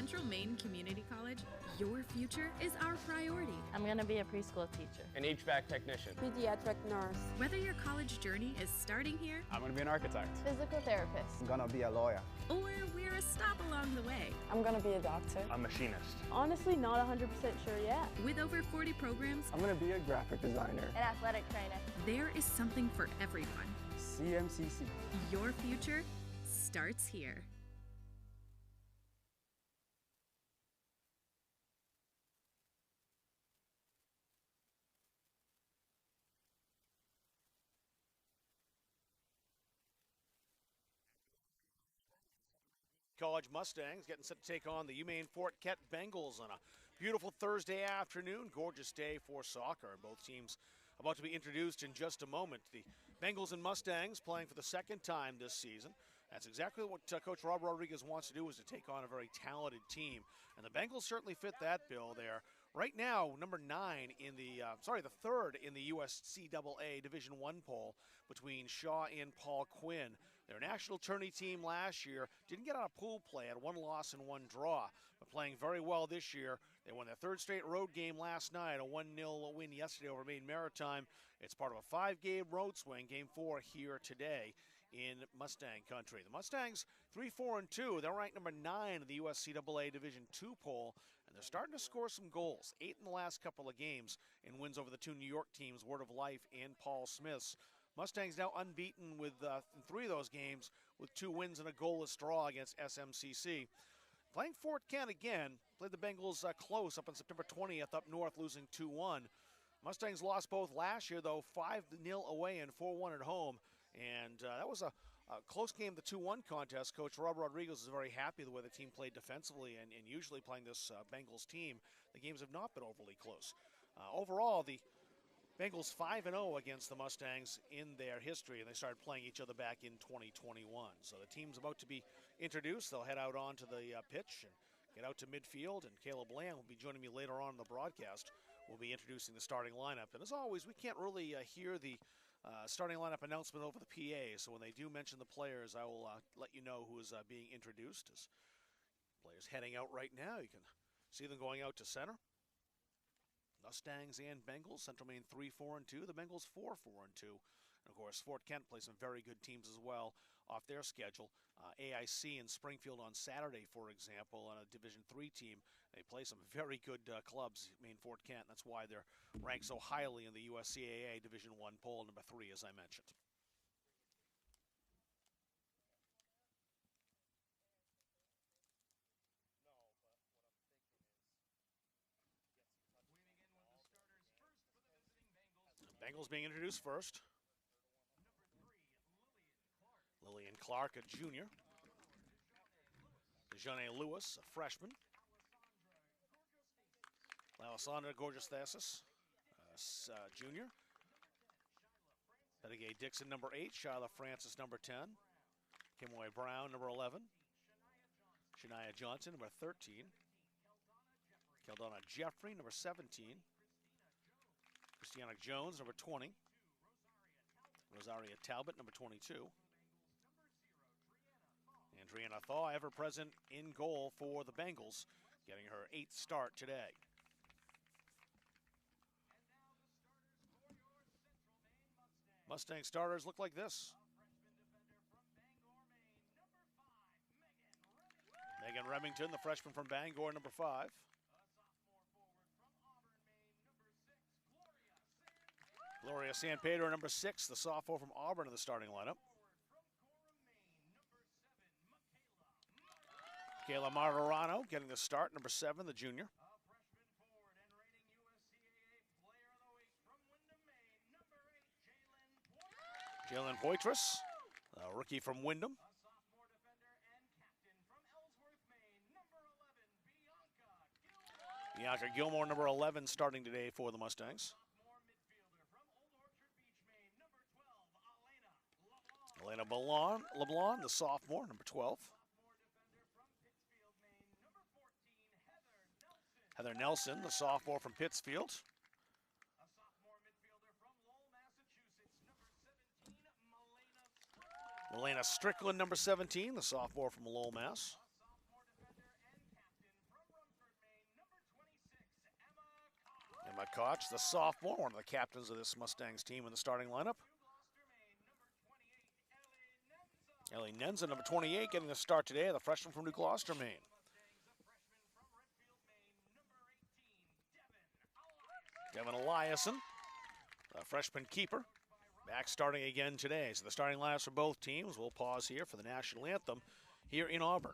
Central Maine Community College, your future is our priority. I'm going to be a preschool teacher. An HVAC technician. Pediatric nurse. Whether your college journey is starting here, I'm going to be an architect. Physical therapist. I'm going to be a lawyer. Or we're a stop along the way. I'm going to be a doctor. A machinist. Honestly, not 100% sure yet. With over 40 programs, I'm going to be a graphic designer. An athletic trainer. There is something for everyone. CMCC. Your future starts here. College Mustangs getting set to take on the UMFK Bengals on a beautiful Thursday afternoon. Gorgeous day for soccer. Both teams about to be introduced in just a moment. The Bengals and Mustangs playing for the second time this season. That's exactly what Coach Rob Rodriguez wants to do, is to take on a very talented team. And the Bengals certainly fit that bill there. Right now, number 9 in the third in the USCAA Division I poll between Shaw and Paul Quinn. Their national tourney team last year didn't get out of pool play, had 1 loss and 1 draw, but playing very well this year. They won their third straight road game last night, a 1-0 win yesterday over Maine Maritime. It's part of a 5-game road swing, game 4 here today in Mustang country. The Mustangs 3-4-2. They're ranked number 9 in the USCAA Division II poll, and they're starting to score some goals. 8 in the last couple of games in wins over the 2 New York teams, Word of Life and Paul Smith's. Mustangs now unbeaten with in 3 of those games, with 2 wins and a goalless draw against SMCC. Playing Fort Kent again, played the Bengals close up on September 20th up north, losing 2-1. Mustangs lost both last year, though, 5-0 away and 4-1 at home. And that was a close game, the 2-1 contest. Coach Rob Rodriguez is very happy the way the team played defensively, and usually playing this Bengals team, the games have not been overly close. Overall, the Bengals 5-0 against the Mustangs in their history, and they started playing each other back in 2021. So the team's about to be introduced. They'll head out onto the pitch and get out to midfield, and Caleb Lamb will be joining me later on in the broadcast. We'll be introducing the starting lineup. And as always, we can't really hear the starting lineup announcement over the PA, so when they do mention the players, I will let you know who is being introduced. As players heading out right now, you can see them going out to center. Mustangs and Bengals, Central Maine 3-4-2, the Bengals 4-4-2. And of course, Fort Kent plays some very good teams as well off their schedule. AIC in Springfield on Saturday, for example, on a Division III team. They play some very good clubs, Maine Fort Kent. That's why they're ranked so highly in the USCAA Division I poll, number 3, as I mentioned. Bengals being introduced first. Lillian Clark, a junior. Dejanay Lewis, a freshman. Alessandra Gorgeous-Thesis, junior. Pettigay Dixon, number 8. Shyla Francis, number 10. Kimway Brown, number 11. Shania Johnson, number 13. Keldona Jeffrey, number 17. Christiana Jones, number 20. Rosaria Talbot, number 22. Andriana Thaw, ever present in goal for the Bengals, getting her 8th start today. Mustang starters look like this. Megan Remington, the freshman from Bangor, number 5. Gloria San Pedro, number 6, the sophomore from Auburn in the starting lineup. Kayla Martirano getting the start, number 7, the junior. Jalen Poitras, a rookie from Wyndham. Bianca Gilmore, number 11, starting today for the Mustangs. Elena LeBlanc, the sophomore, number 12. Heather Nelson, the sophomore from Pittsfield. Melena Strickland, number 17, the sophomore from Lowell, Mass. Emma Koch, the sophomore, one of the captains of this Mustangs team in the starting lineup. Ellie Nenza, number 28, getting the start today, the freshman from New Gloucester, Maine. Devin Eliason, the freshman keeper, back starting again today. So the starting lineups for both teams. We'll pause here for the national anthem here in Auburn.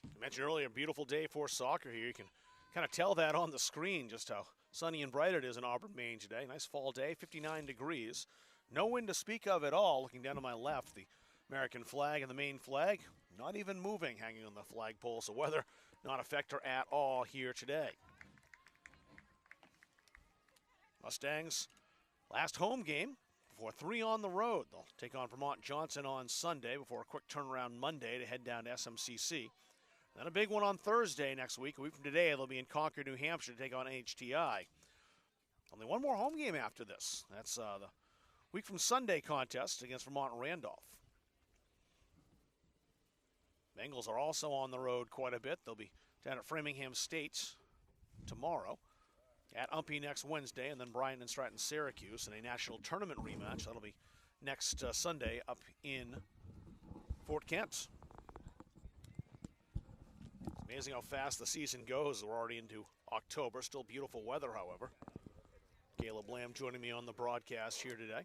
I mentioned earlier, a beautiful day for soccer here. You can kind of tell that on the screen just how sunny and bright it is in Auburn, Maine today. Nice fall day, 59 degrees. No wind to speak of at all. Looking down to my left, the American flag and the Maine flag not even moving, hanging on the flagpole. So weather not a factor at all here today. Mustangs last home game before 3 on the road. They'll take on Vermont Johnson on Sunday before a quick turnaround Monday to head down to CMCC. Then a big one on Thursday next week. A week from today, they'll be in Concord, New Hampshire to take on HTI. Only one more home game after this. That's the week from Sunday contest against Vermont Randolph. Bengals are also on the road quite a bit. They'll be down at Framingham State tomorrow, at Umpy next Wednesday, and then Bryan and Stratton Syracuse in a national tournament rematch. That'll be next Sunday up in Fort Kent. Amazing how fast the season goes. We're already into October. Still beautiful weather, however. Caleb Lamb joining me on the broadcast here today.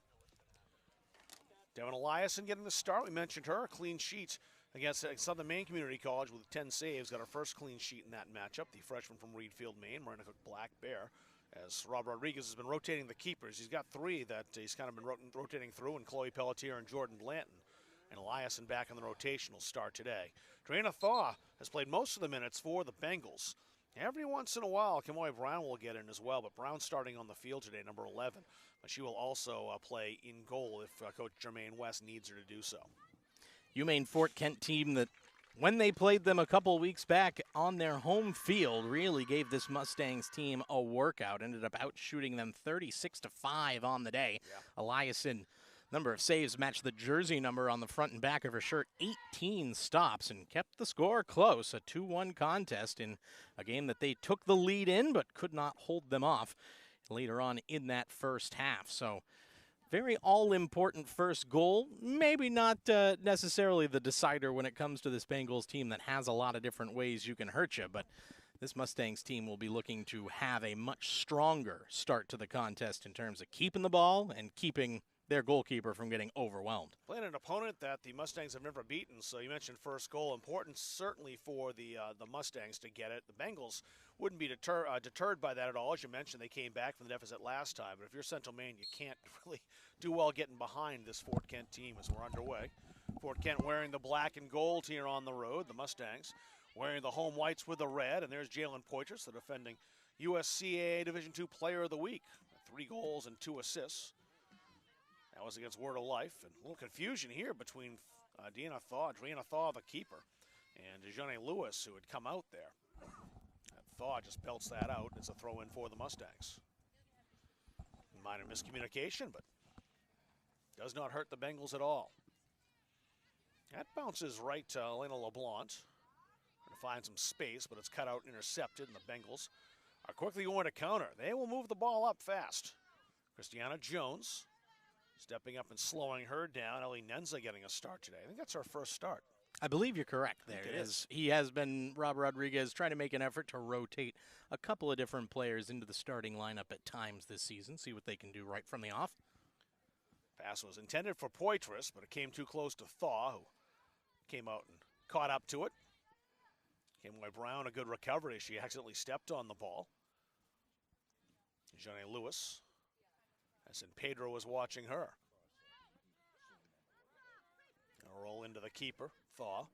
Devin Eliason getting the start. We mentioned her. A clean sheet against Southern Maine Community College with 10 saves. Got her first clean sheet in that matchup. The freshman from Reedfield, Maine, Marina Cook Black Bear. As Rob Rodriguez has been rotating the keepers. He's got 3 that he's kind of been rotating through, and Chloe Pelletier and Jordan Blanton. And Eliason back in the rotation will start today. Drana Thaw has played most of the minutes for the Bengals. Every once in a while, Kamoy Brown will get in as well, but Brown starting on the field today, number 11. But she will also play in goal if Coach Jermaine West needs her to do so. UMaine Fort Kent team that, when they played them a couple weeks back on their home field, really gave this Mustangs team a workout. Ended up outshooting them 36-5 on the day. Yeah. Eliason, number of saves matched the jersey number on the front and back of her shirt, 18 stops, and kept the score close. A 2-1 contest in a game that they took the lead in but could not hold them off later on in that first half. So very all-important first goal. Maybe not necessarily the decider when it comes to this Bengals team that has a lot of different ways you can hurt you, but this Mustangs team will be looking to have a much stronger start to the contest in terms of keeping the ball and keeping their goalkeeper from getting overwhelmed. Playing an opponent that the Mustangs have never beaten, so you mentioned first goal. Important certainly for the Mustangs to get it. The Bengals wouldn't be deterred by that at all. As you mentioned, they came back from the deficit last time, but if you're Central Maine, you can't really do well getting behind this Fort Kent team as we're underway. Fort Kent wearing the black and gold here on the road. The Mustangs wearing the home whites with the red, and there's Jalen Poitras, the defending USCAA Division II Player of the Week. 3 goals and 2 assists. That was against Word of Life. And a little confusion here between Adriana Thaw, the keeper, and Dejane Lewis, who had come out there. Thaw just belts that out. It's a throw in for the Mustangs. Minor miscommunication, but does not hurt the Bengals at all. That bounces right to Elena LeBlanc. Trying to find some space, but it's cut out and intercepted, and the Bengals are quickly going to counter. They will move the ball up fast. Christiana Jones stepping up and slowing her down. Ellie Nenza getting a start today. I think that's her first start. I believe you're correct there. It is. He has been, Rob Rodriguez, trying to make an effort to rotate a couple of different players into the starting lineup at times this season, see what they can do right from the off. Pass was intended for Poitras, but it came too close to Thaw, who came out and caught up to it. Came away Brown, a good recovery. She accidentally stepped on the ball. Jeanne Lewis, as in Pedro was watching her. A roll into the keeper, Thaw.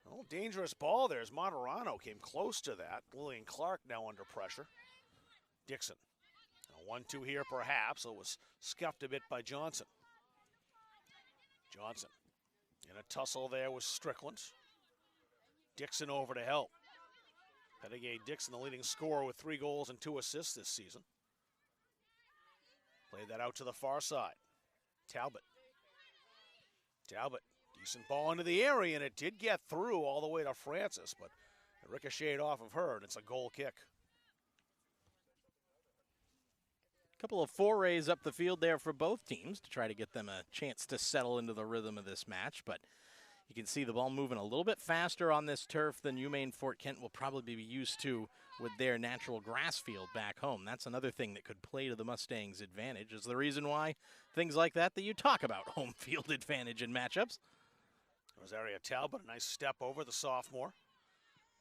A little dangerous ball there as Monterano came close to that. Lillian Clark now under pressure. Dixon. A 1-2 here perhaps. It was scuffed a bit by Johnson. Johnson in a tussle there with Strickland. Dixon over to help. Pettigay Dixon, the leading scorer with 3 goals and 2 assists this season. Played that out to the far side. Talbot. Talbot, decent ball into the area, and it did get through all the way to Francis, but it ricocheted off of her, and it's a goal kick. A couple of forays up the field there for both teams to try to get them a chance to settle into the rhythm of this match, but you can see the ball moving a little bit faster on this turf than UMaine Fort Kent will probably be used to with their natural grass field back home. That's another thing that could play to the Mustangs' advantage. Is the reason why things like that you talk about home field advantage in matchups. Rosaria Talbot, a nice step over the sophomore.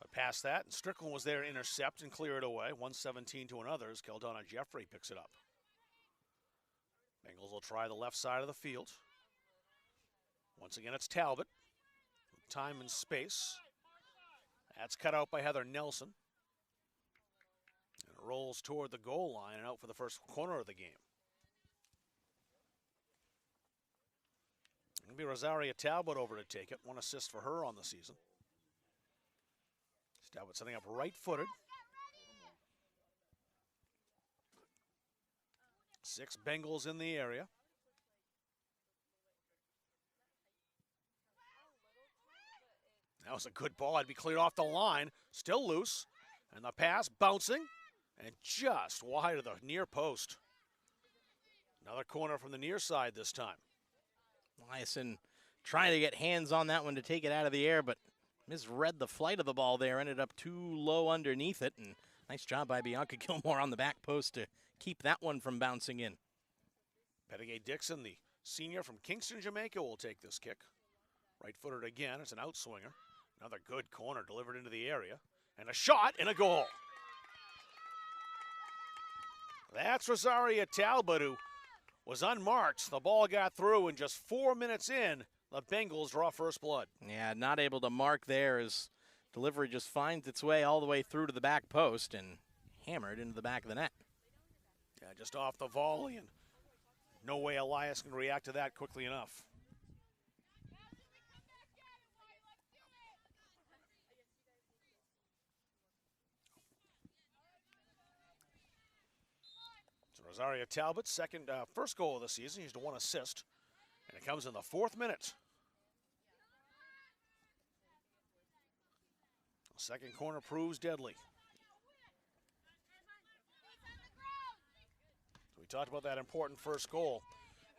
But past that, and Strickland was there to intercept and clear it away. 117 to another as Keldana Jeffrey picks it up. Bengals will try the left side of the field. Once again, it's Talbot. Time and space. That's cut out by Heather Nelson. And it rolls toward the goal line and out for the first corner of the game. It'll be Rosaria Talbot over to take it. 1 assist for her on the season. Talbot setting up right-footed. 6 Bengals in the area. That was a good ball. Had to be cleared off the line. Still loose. And the pass bouncing. And just wide of the near post. Another corner from the near side this time. Eliason trying to get hands on that one to take it out of the air, but misread the flight of the ball there. Ended up too low underneath it. And nice job by Bianca Gilmore on the back post to keep that one from bouncing in. Pettigay Dixon, the senior from Kingston, Jamaica, will take this kick. Right-footed again. It's an outswinger. Another good corner delivered into the area. And a shot and a goal. That's Rosaria Talbot, who was unmarked. The ball got through, and just 4 minutes in, the Bengals draw first blood. Yeah, not able to mark there as delivery just finds its way all the way through to the back post and hammered into the back of the net. Yeah, just off the volley, and no way Elias can react to that quickly enough. Rosaria Talbot, first goal of the season. He's to 1 assist, and it comes in the 4th minute. Second corner proves deadly. So we talked about that important first goal.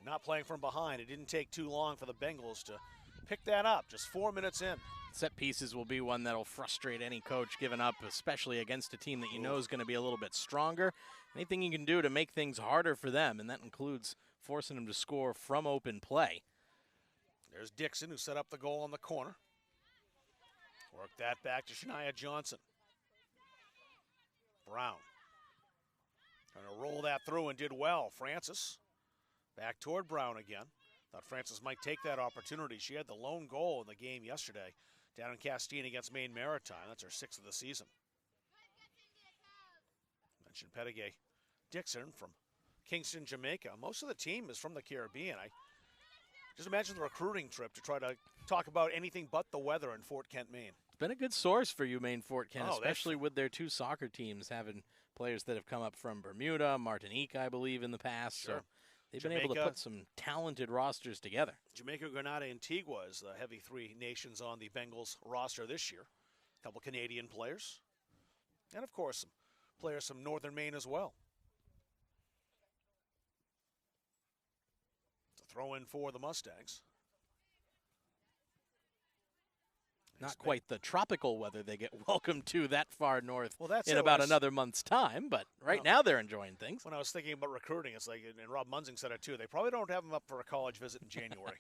Not playing from behind. It didn't take too long for the Bengals to pick that up, just 4 minutes in. Set pieces will be one that'll frustrate any coach giving up, especially against a team that you know is going to be a little bit stronger. Anything you can do to make things harder for them, and that includes forcing them to score from open play. There's Dixon, who set up the goal on the corner. Work that back to Shania Johnson. Brown trying to roll that through and did well. Francis back toward Brown again. Thought Francis might take that opportunity. She had the lone goal in the game yesterday down in Castine against Maine Maritime. That's her 6th of the season. Mentioned Pettigay Dixon from Kingston, Jamaica. Most of the team is from the Caribbean. I just imagine the recruiting trip to try to talk about anything but the weather in Fort Kent, Maine. It's been a good source for UMaine Fort Kent, Oh, especially with their two soccer teams having players that have come up from Bermuda, Martinique, I believe, in the past. Sure. So they've been able to put some talented rosters together. Jamaica, Grenada, Antigua is the heavy three nations on the Bengals roster this year. A couple Canadian players. And, of course, some players from Northern Maine as well. To throw in for the Mustangs. Not quite the tropical weather they get welcomed to that far north Well, that's in it. about another month's time, but right now they're enjoying things. When I was thinking about recruiting, it's like, and Rob Munzing said it too, they probably don't have them up for a college visit in January.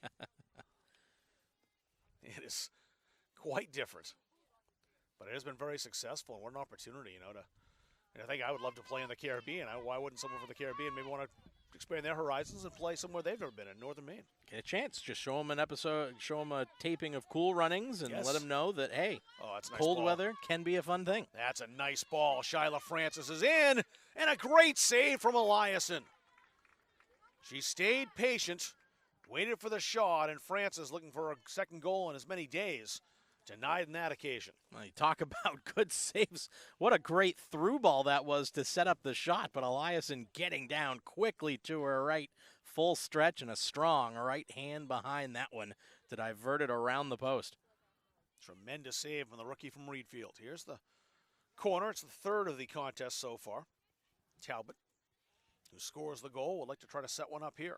It is quite different. But it has been very successful, and what an opportunity, and I think I would love to play in the Caribbean. Why wouldn't someone from the Caribbean maybe want to expand their horizons and play somewhere they've never been in Northern Maine? Get a chance. Just show them an episode, show them a taping of Cool Runnings, and let them know that, hey, that's a nice cold ball. weather can be a fun thing. That's a nice ball. Shyla Francis is in, and a great save from Eliason. She stayed patient, waited for the shot, and Francis, looking for a second goal in as many days, denied on that occasion. Well, you talk about good saves. What a great through ball that was to set up the shot, but Eliason getting down quickly to her right, full stretch, and a strong right hand behind that one to divert it around the post. Tremendous save from the rookie from Reedfield. Here's the corner. It's the third of the contest so far. Talbot, who scores the goal, would like to try to set one up here.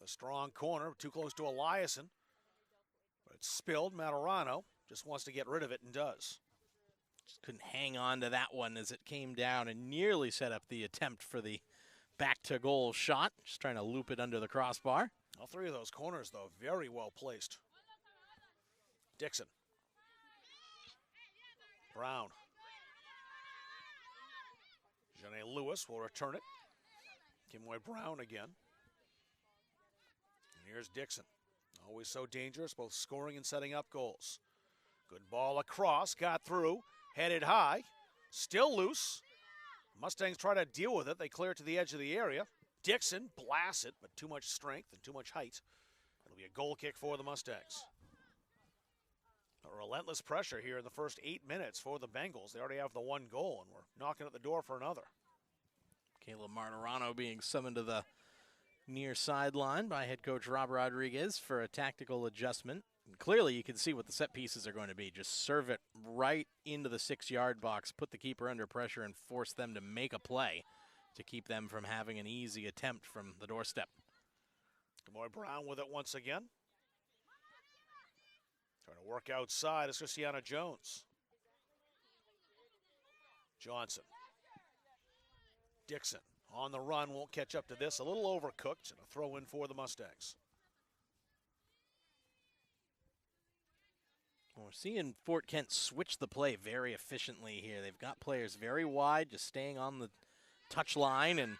A strong corner, too close to Eliason. But it's spilled. Matarano just wants to get rid of it and does. Just couldn't hang on to that one as it came down and nearly set up the attempt for the back-to-goal shot. Just trying to loop it under the crossbar. All three of those corners, though, very well placed. Dixon. Brown. Janae Lewis will return it. Kimway Brown again. And here's Dixon. Always so dangerous, both scoring and setting up goals. Good ball across, got through, headed high, still loose. Mustangs try to deal with it. They clear it to the edge of the area. Dixon blasts it, but too much strength and too much height. It'll be a goal kick for the Mustangs. A relentless pressure here in the first 8 minutes for the Bengals. They already have the one goal, and we're knocking at the door for another. Caleb Martirano being summoned to the near sideline by head coach Rob Rodriguez for a tactical adjustment. And clearly you can see what the set pieces are going to be. Just serve it right into the 6-yard box, put the keeper under pressure, and force them to make a play to keep them from having an easy attempt from the doorstep. Kimway Brown with it once again. Trying to work outside is Christiana Jones. Johnson. Dixon on the run, won't catch up to this. A little overcooked, and a throw in for the Mustangs. Well, we're seeing Fort Kent switch the play very efficiently here. They've got players very wide, just staying on the touch line, and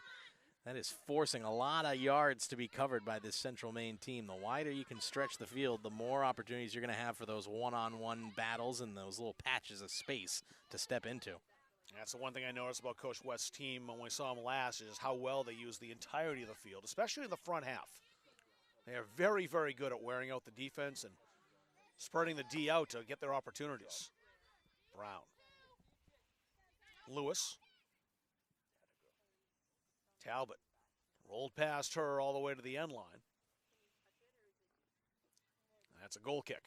that is forcing a lot of yards to be covered by this Central Maine team. The wider you can stretch the field, the more opportunities you're going to have for those one-on-one battles and those little patches of space to step into. That's the one thing I noticed about Coach West's team when we saw him last is how well they use the entirety of the field, especially in the front half. They are very, very good at wearing out the defense and spreading the D out to get their opportunities. Brown. Lewis. Talbot. Rolled past her all the way to the end line. That's a goal kick.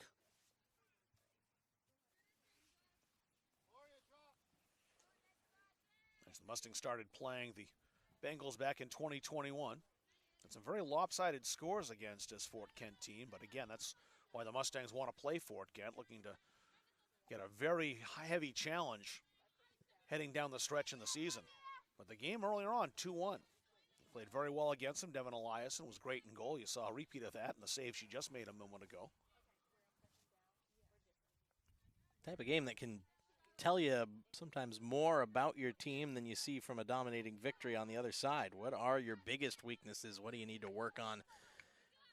As the Mustangs started playing the Bengals back in 2021. And some very lopsided scores against this Fort Kent team, but again, that's why the Mustangs want to play Fort Kent, looking to get a very heavy challenge heading down the stretch in the season. But the game earlier on, 2-1. Played very well against him. Devin Eliason was great in goal. You saw a repeat of that in the save she just made a moment ago. Type of game that can tell you sometimes more about your team than you see from a dominating victory on the other side. What are your biggest weaknesses? What do you need to work on?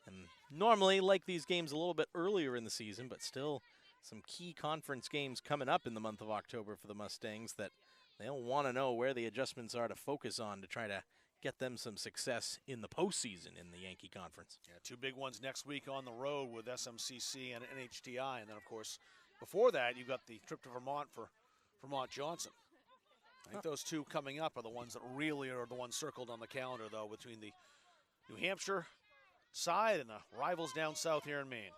And normally, like these games a little bit earlier in the season, but still some key conference games coming up in the month of October for the Mustangs that they'll want to know where the adjustments are to focus on to try to get them some success in the postseason in the Yankee Conference. Yeah, two big ones next week on the road with SMCC and NHTI. And then, of course, before that, you've got the trip to Vermont for Vermont Johnson. I think those two coming up are the ones that really are the ones circled on the calendar, though, between the New Hampshire side and the rivals down south here in Maine.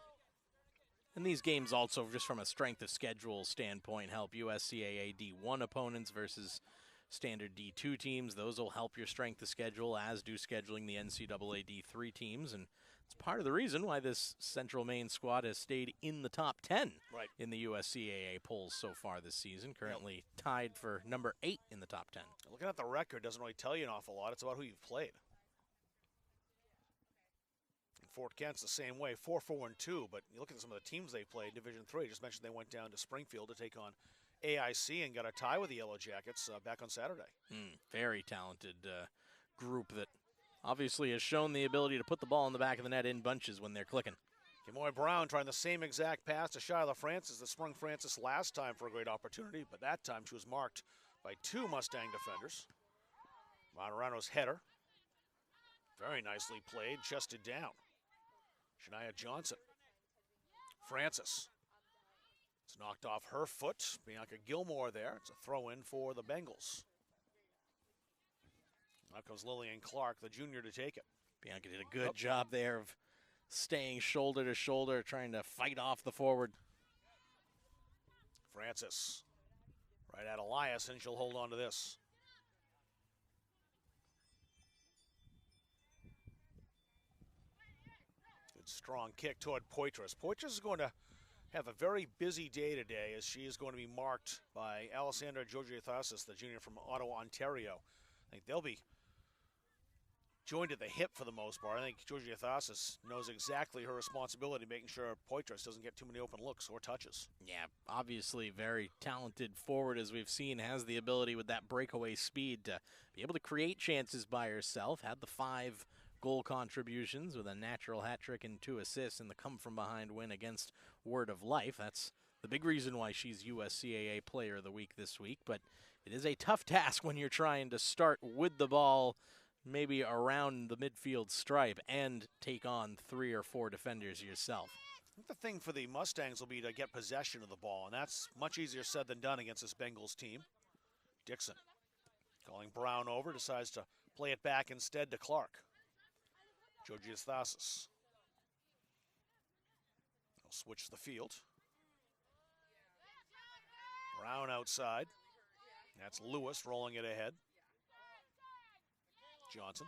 And these games also, just from a strength of schedule standpoint, help USCAA D1 opponents versus standard D2 teams. Those will help your strength of schedule, as do scheduling the NCAA D3 teams. And it's part of the reason why this Central Maine squad has stayed in the top 10 in the USCAA polls so far this season, currently tied for number 8 in the top 10. Looking at the record doesn't really tell you an awful lot. It's about who you've played. Fort Kent's the same way, 4-4-2, but you look at some of the teams they played, Division III. Just mentioned they went down to Springfield to take on AIC and got a tie with the Yellow Jackets back on Saturday. Very talented group that obviously has shown the ability to put the ball in the back of the net in bunches when they're clicking. Kamoy Brown trying the same exact pass to Shyla Francis that sprung Francis last time for a great opportunity, but that time she was marked by two Mustang defenders. Monterano's header, very nicely played, chested down. Shania Johnson. Francis. It's knocked off her foot. Bianca Gilmore there. It's a throw-in for the Bengals. Now comes Lillian Clark, the junior, to take it. Bianca did a good job there of staying shoulder to shoulder, trying to fight off the forward. Francis. Right at Elias, and she'll hold on to this. Strong kick toward Poitras. Poitras is going to have a very busy day today, as she is going to be marked by Alessandra Georgiathasis, the junior from Ottawa, Ontario. I think they'll be joined at the hip for the most part. I think Georgiathasis knows exactly her responsibility, making sure Poitras doesn't get too many open looks or touches. Yeah, obviously very talented forward, as we've seen, has the ability with that breakaway speed to be able to create chances by herself. Had the 5 goal contributions with a natural hat trick and 2 assists in the come-from-behind win against Word of Life. That's the big reason why she's USCAA Player of the Week this week. But it is a tough task when you're trying to start with the ball maybe around the midfield stripe and take on 3 or 4 defenders yourself. I think the thing for the Mustangs will be to get possession of the ball, and that's much easier said than done against this Bengals team. Dixon calling Brown over, decides to play it back instead to Clark. Georgiathasis. They'll switch the field. Brown outside. That's Lewis rolling it ahead. Johnson.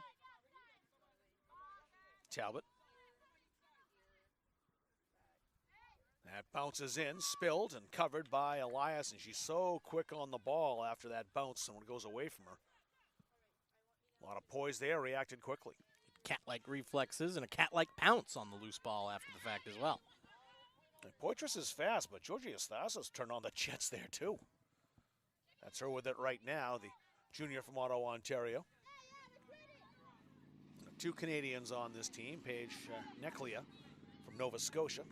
Talbot. That bounces in, spilled, and covered by Elias, and she's so quick on the ball after that bounce and when it goes away from her. A lot of poise there, reacted quickly. Cat-like reflexes and a cat-like pounce on the loose ball after the fact as well. And Poitras is fast, but Georgiathasis turned on the jets there too. That's her with it right now, the junior from Ottawa, Ontario. 2 Canadians on this team, Paige Neclia from Nova Scotia,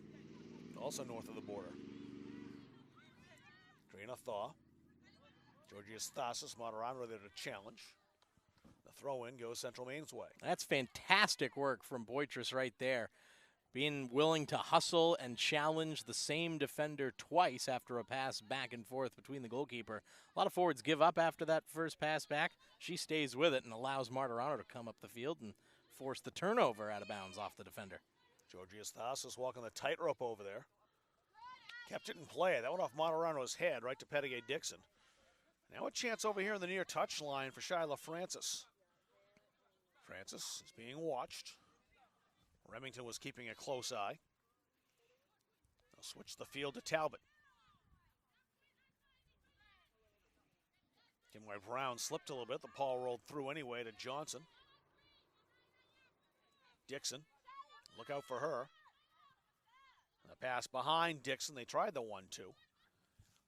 also north of the border. Trina Thaw. Georgiathasis, Monterano there to challenge. The throw-in goes Central Maine's way. That's fantastic work from Poitras right there. Being willing to hustle and challenge the same defender twice after a pass back and forth between the goalkeeper. A lot of forwards give up after that first pass back. She stays with it and allows Martirano to come up the field and force the turnover out of bounds off the defender. Georgiathasis walking the tightrope over there. Kept it in play. That went off Martirano's head right to Pettigay Dixon. Now a chance over here in the near touch line for Shyla Francis. Francis is being watched. Remington was keeping a close eye. They'll switch the field to Talbot. Kimway Brown slipped a little bit. The ball rolled through anyway to Johnson. Dixon, look out for her. And a pass behind Dixon. They tried the 1-2.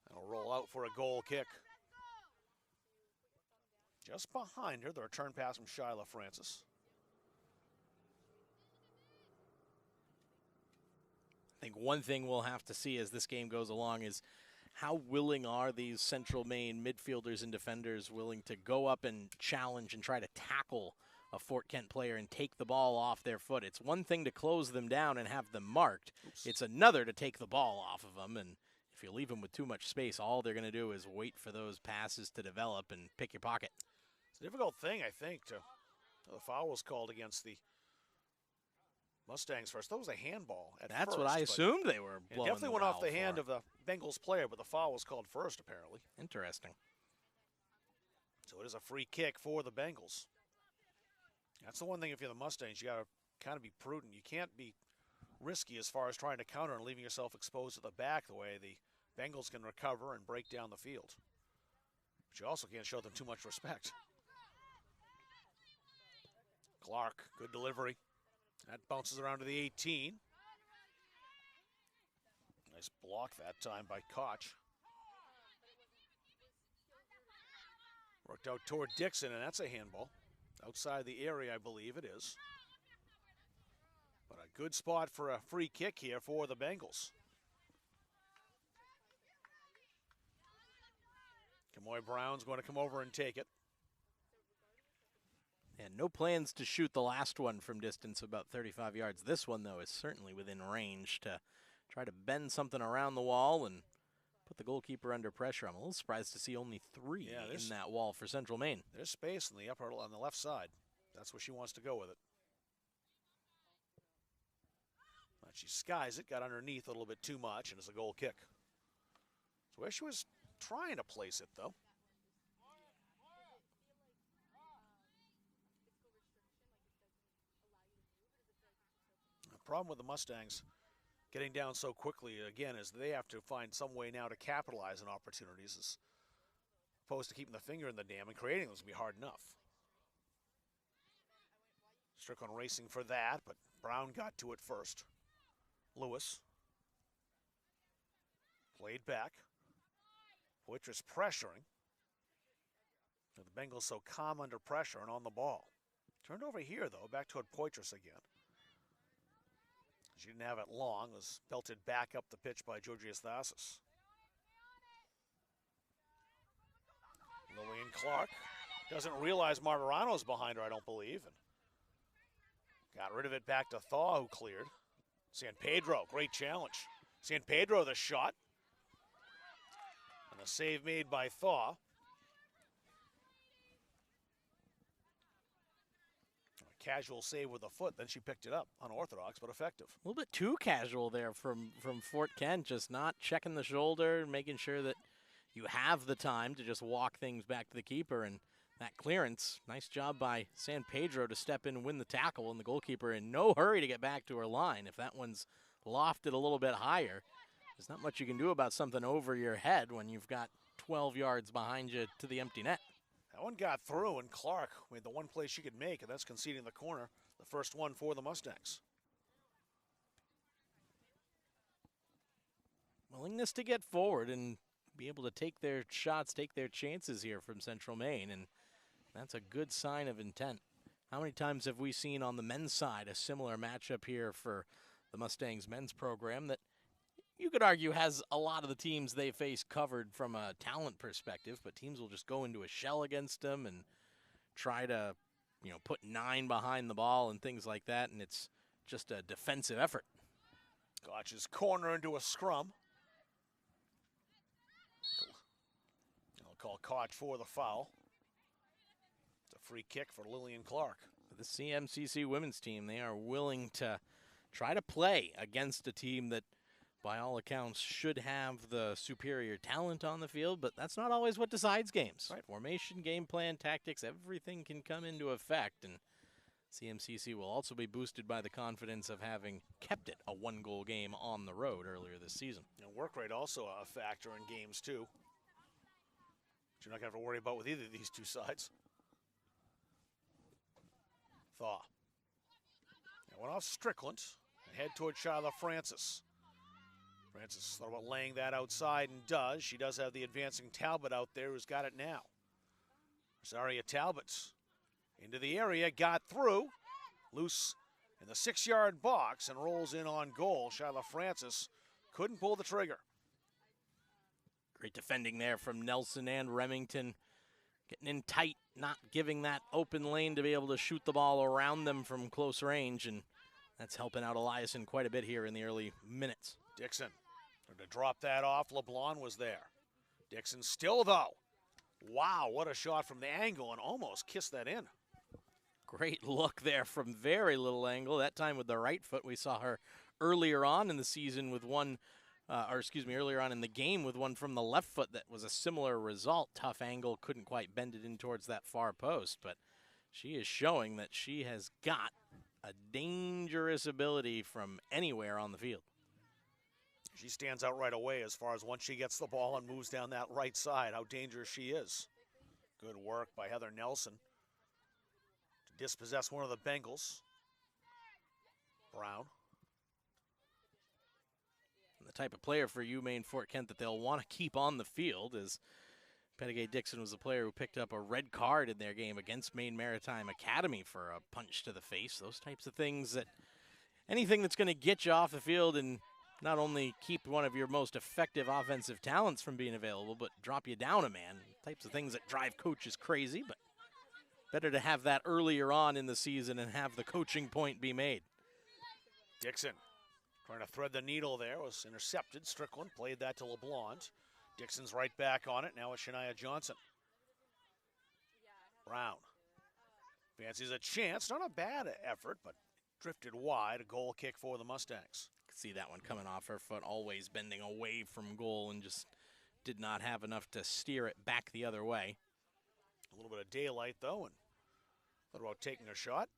That'll roll out for a goal kick. Just behind her, the return pass from Shyla Francis. I think one thing we'll have to see as this game goes along is how willing are these Central Maine midfielders and defenders willing to go up and challenge and try to tackle a Fort Kent player and take the ball off their foot. It's one thing to close them down and have them marked. It's another to take the ball off of them, and if you leave them with too much space, all they're going to do is wait for those passes to develop and pick your pocket. It's a difficult thing, I think, to the foul was called against the Mustangs first. That was a handball at first. That's what I assumed they were It blowing definitely the went off the whistle hand for. of the Bengals player, but the foul was called first, apparently. Interesting. So it is a free kick for the Bengals. That's the one thing if you're the Mustangs, you got to kind of be prudent. You can't be risky as far as trying to counter and leaving yourself exposed at the back the way the Bengals can recover and break down the field. But you also can't show them too much respect. Clark, good delivery. That bounces around to the 18. Nice block that time by Koch. Worked out toward Dixon, and that's a handball. Outside the area, I believe it is. But a good spot for a free kick here for the Bengals. Kamoy Brown's going to come over and take it. And no plans to shoot the last one from distance about 35 yards. This one, though, is certainly within range to try to bend something around the wall and put the goalkeeper under pressure. I'm a little surprised to see only three in that wall for Central Maine. There's space on the left side. That's where she wants to go with it. But she skies it, got underneath a little bit too much, and it's a goal kick. So where she was trying to place it, though. The problem with the Mustangs getting down so quickly, again, is they have to find some way now to capitalize on opportunities as opposed to keeping the finger in the dam, and creating those will be hard enough. Strickland racing for that, but Brown got to it first. Lewis played back. Poitras pressuring. The Bengals so calm under pressure and on the ball. Turned over here, though, back toward Poitras again. She didn't have it long. It was belted back up the pitch by Georgios Thassis. Lillian Clark doesn't realize Martirano's behind her, I don't believe. And got rid of it back to Thaw, who cleared. San Pedro, great challenge. San Pedro, the shot. And the save made by Thaw. Casual save with a foot, then she picked it up. Unorthodox, but effective. A little bit too casual there from Fort Kent, just not checking the shoulder, making sure that you have the time to just walk things back to the keeper. And that clearance, nice job by San Pedro to step in and win the tackle, and the goalkeeper in no hurry to get back to her line. If that one's lofted a little bit higher, there's not much you can do about something over your head when you've got 12 yards behind you to the empty net. That one got through, and Clark made the one play she could make, and that's conceding the corner, the first one for the Mustangs. Willingness to get forward and be able to take their shots, take their chances here from Central Maine, and that's a good sign of intent. How many times have we seen on the men's side a similar matchup here for the Mustangs men's program that you could argue has a lot of the teams they face covered from a talent perspective, but teams will just go into a shell against them and try to, put 9 behind the ball and things like that, and it's just a defensive effort. Gotch's corner into a scrum. I'll call Koch for the foul. It's a free kick for Lillian Clark. The CMCC women's team, they are willing to try to play against a team that, by all accounts, should have the superior talent on the field, but that's not always what decides games. Right. Formation, game plan, tactics, everything can come into effect, and CMCC will also be boosted by the confidence of having kept it a one-goal game on the road earlier this season. And work rate also a factor in games, too. Which you're not going to have to worry about with either of these two sides. Thaw. That went off Strickland and head toward Shyla Francis. Francis thought about laying that outside and does. She does have the advancing Talbot out there who's got it now. Rosaria Talbot into the area, got through. Loose in the 6-yard box and rolls in on goal. Shyla Francis couldn't pull the trigger. Great defending there from Nelson and Remington. getting in tight, not giving that open lane to be able to shoot the ball around them from close range, and that's helping out Eliason quite a bit here in the early minutes. Dixon to drop that off. LeBlanc was there. Dixon still, though. Wow, what a shot from the angle, and almost kissed that in. Great look there from very little angle, that time with the right foot. We saw her earlier on in the season with one, earlier on in the game with one from the left foot that was a similar result. Tough angle, couldn't quite bend it in towards that far post, but she is showing that she has got a dangerous ability from anywhere on the field. She stands out right away as far as once she gets the ball and moves down that right side, how dangerous she is. Good work by Heather Nelson to dispossess one of the Bengals. Brown. And the type of player for UMaine Fort Kent that they'll want to keep on the field is Pettigay Dixon was a player who picked up a red card in their game against Maine Maritime Academy for a punch to the face. Those types of things that anything that's going to get you off the field and not only keep one of your most effective offensive talents from being available, but drop you down a man. Types of things that drive coaches crazy, but better to have that earlier on in the season and have the coaching point be made. Dixon trying to thread the needle there, was intercepted. Strickland played that to LeBlanc. Dixon's right back on it. Now it's Shania Johnson. Brown fancies a chance. Not a bad effort, but drifted wide. A goal kick for the Mustangs. See that one coming off her foot, always bending away from goal and just did not have enough to steer it back the other way. A little bit of daylight, though, and thought about taking a shot.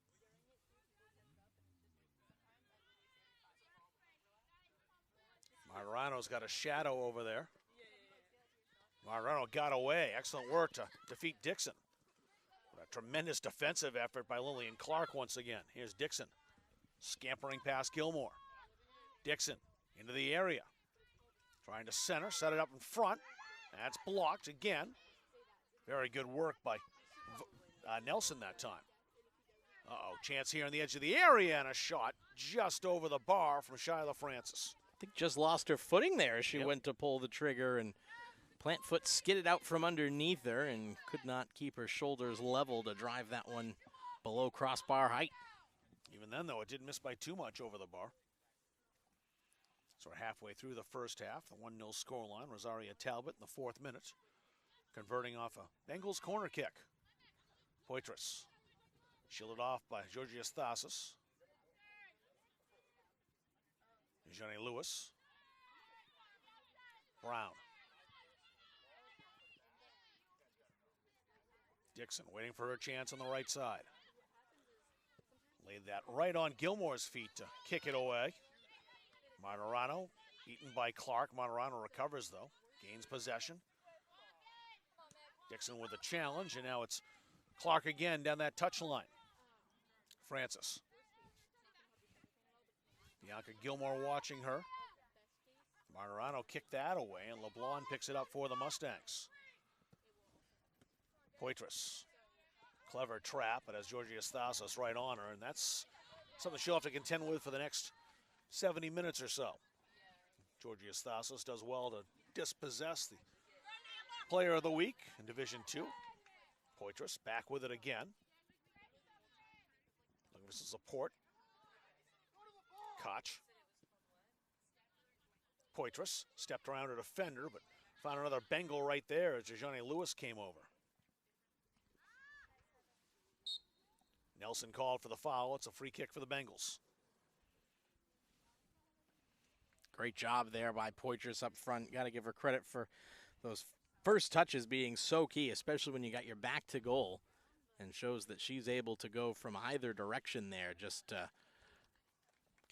Marano's got a shadow over there. Marano got away. Excellent work to defeat Dixon. What a tremendous defensive effort by Lillian Clark once again. Here's Dixon scampering past Gilmore. Dixon into the area. Trying to center, set it up in front. That's blocked again. Very good work by Nelson that time. Uh-oh, chance here on the edge of the area and a shot just over the bar from Shyla Francis. I think just lost her footing there as she went to pull the trigger, and plant foot skidded out from underneath her and could not keep her shoulders level to drive that one below crossbar height. Even then, though, it didn't miss by too much over the bar. So we're halfway through the first half. The 1-0 scoreline. Rosaria Talbot in the 4th minute, converting off a Bengals corner kick. Poitras shielded off by Georgios Thasis. Johnny Lewis. Brown. Dixon waiting for her chance on the right side. Laid that right on Gilmore's feet to kick it away. Marano beaten by Clark. Marano recovers, though. Gains possession. Dixon with a challenge, and now it's Clark again down that touchline. Francis. Bianca Gilmore watching her. Marano kicked that away, and LeBlanc picks it up for the Mustangs. Poitras. Clever trap, but has Georgios Thasis right on her, and that's something she'll have to contend with for the next 70 minutes or so. Georgios Thasis does well to dispossess the player of the week in Division II. Poitras back with it again. Looking for some support. Koch. Poitras stepped around a defender, but found another Bengal right there as Jejani Lewis came over. Nelson called for the foul. It's a free kick for the Bengals. Great job there by Poitras up front. Got to give her credit for those first touches being so key, especially when you got your back to goal, and shows that she's able to go from either direction there, just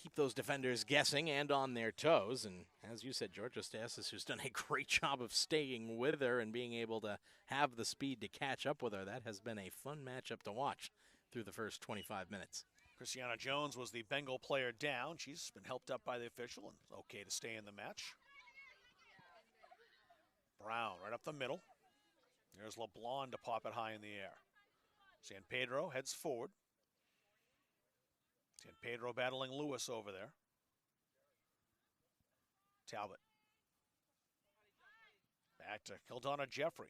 keep those defenders guessing and on their toes. And as you said, Georgia Stasis, who's done a great job of staying with her and being able to have the speed to catch up with her. That has been a fun matchup to watch through the first 25 minutes. Christiana Jones was the Bengal player down. She's been helped up by the official and okay to stay in the match. Brown right up the middle. There's LeBlanc to pop it high in the air. San Pedro heads forward. San Pedro battling Lewis over there. Talbot. Back to Kildana Jeffrey.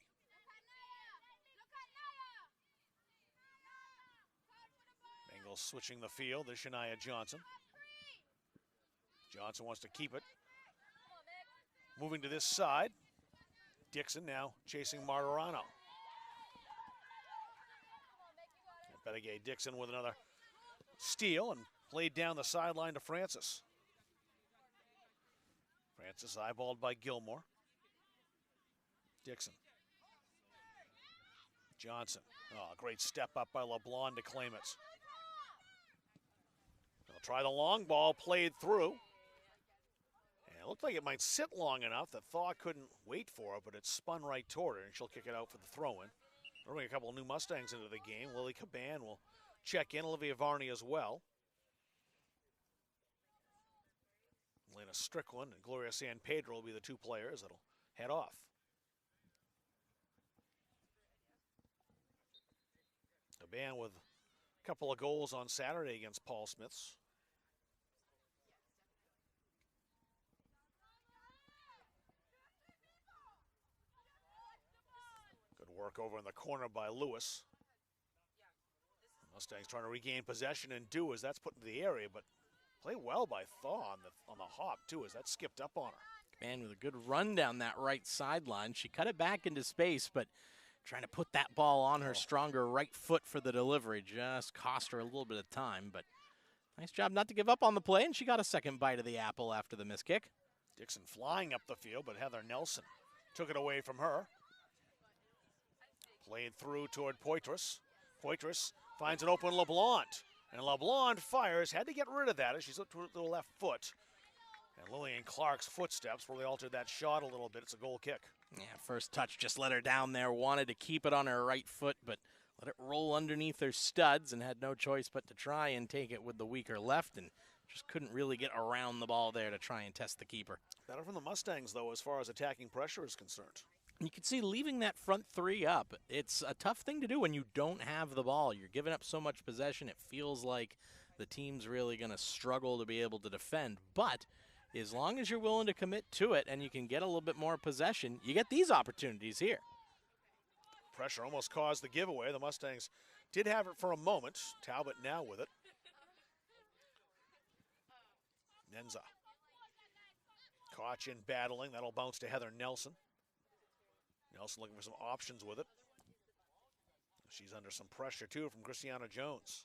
Bengals switching the field. There's Shania Johnson. Johnson wants to keep it. Moving to this side. Dixon now chasing Martirano. Bettigay Dixon with another steal and played down the sideline to Francis. Francis eyeballed by Gilmore. Dixon. Johnson. Oh, great step up by LeBlanc to claim it. They'll try the long ball, played through. And it looked like it might sit long enough that Thaw couldn't wait for it, but it spun right toward her, and she'll kick it out for the throw-in. We're bringing a couple of new Mustangs into the game. Lily Caban will check in, Olivia Varney as well. Elena Strickland and Gloria San Pedro will be the two players that'll head off. Caban with a couple of goals on Saturday against Paul Smiths. Good work over in the corner by Lewis. Mustangs trying to regain possession and do as that's put into the area, but play well by Thaw on the hop too as that skipped up on her. Man, with a good run down that right sideline. She cut it back into space, but trying to put that ball on her stronger right foot for the delivery just cost her a little bit of time, but nice job not to give up on the play, and she got a second bite of the apple after the missed kick. Dixon flying up the field, but Heather Nelson took it away from her. Played through toward Poitras. Poitras finds an open LeBlanc, and LeBlanc fires, had to get rid of that as she's looked to the left foot. And Lillian Clark's footsteps really altered that shot a little bit. It's a goal kick. Yeah, first touch just let her down there. Wanted to keep it on her right foot, but let it roll underneath her studs and had no choice but to try and take it with the weaker left and just couldn't really get around the ball there to try and test the keeper. Better from the Mustangs, though, as far as attacking pressure is concerned. You can see leaving that front three up, it's a tough thing to do when you don't have the ball. You're giving up so much possession, it feels like the team's really going to struggle to be able to defend. But as long as you're willing to commit to it and you can get a little bit more possession, you get these opportunities here. Pressure almost caused the giveaway. The Mustangs did have it for a moment. Talbot now with it. Nenza. Koch in battling. That'll bounce to Heather Nelson. Nelson looking for some options with it. She's under some pressure, too, from Christiana Jones.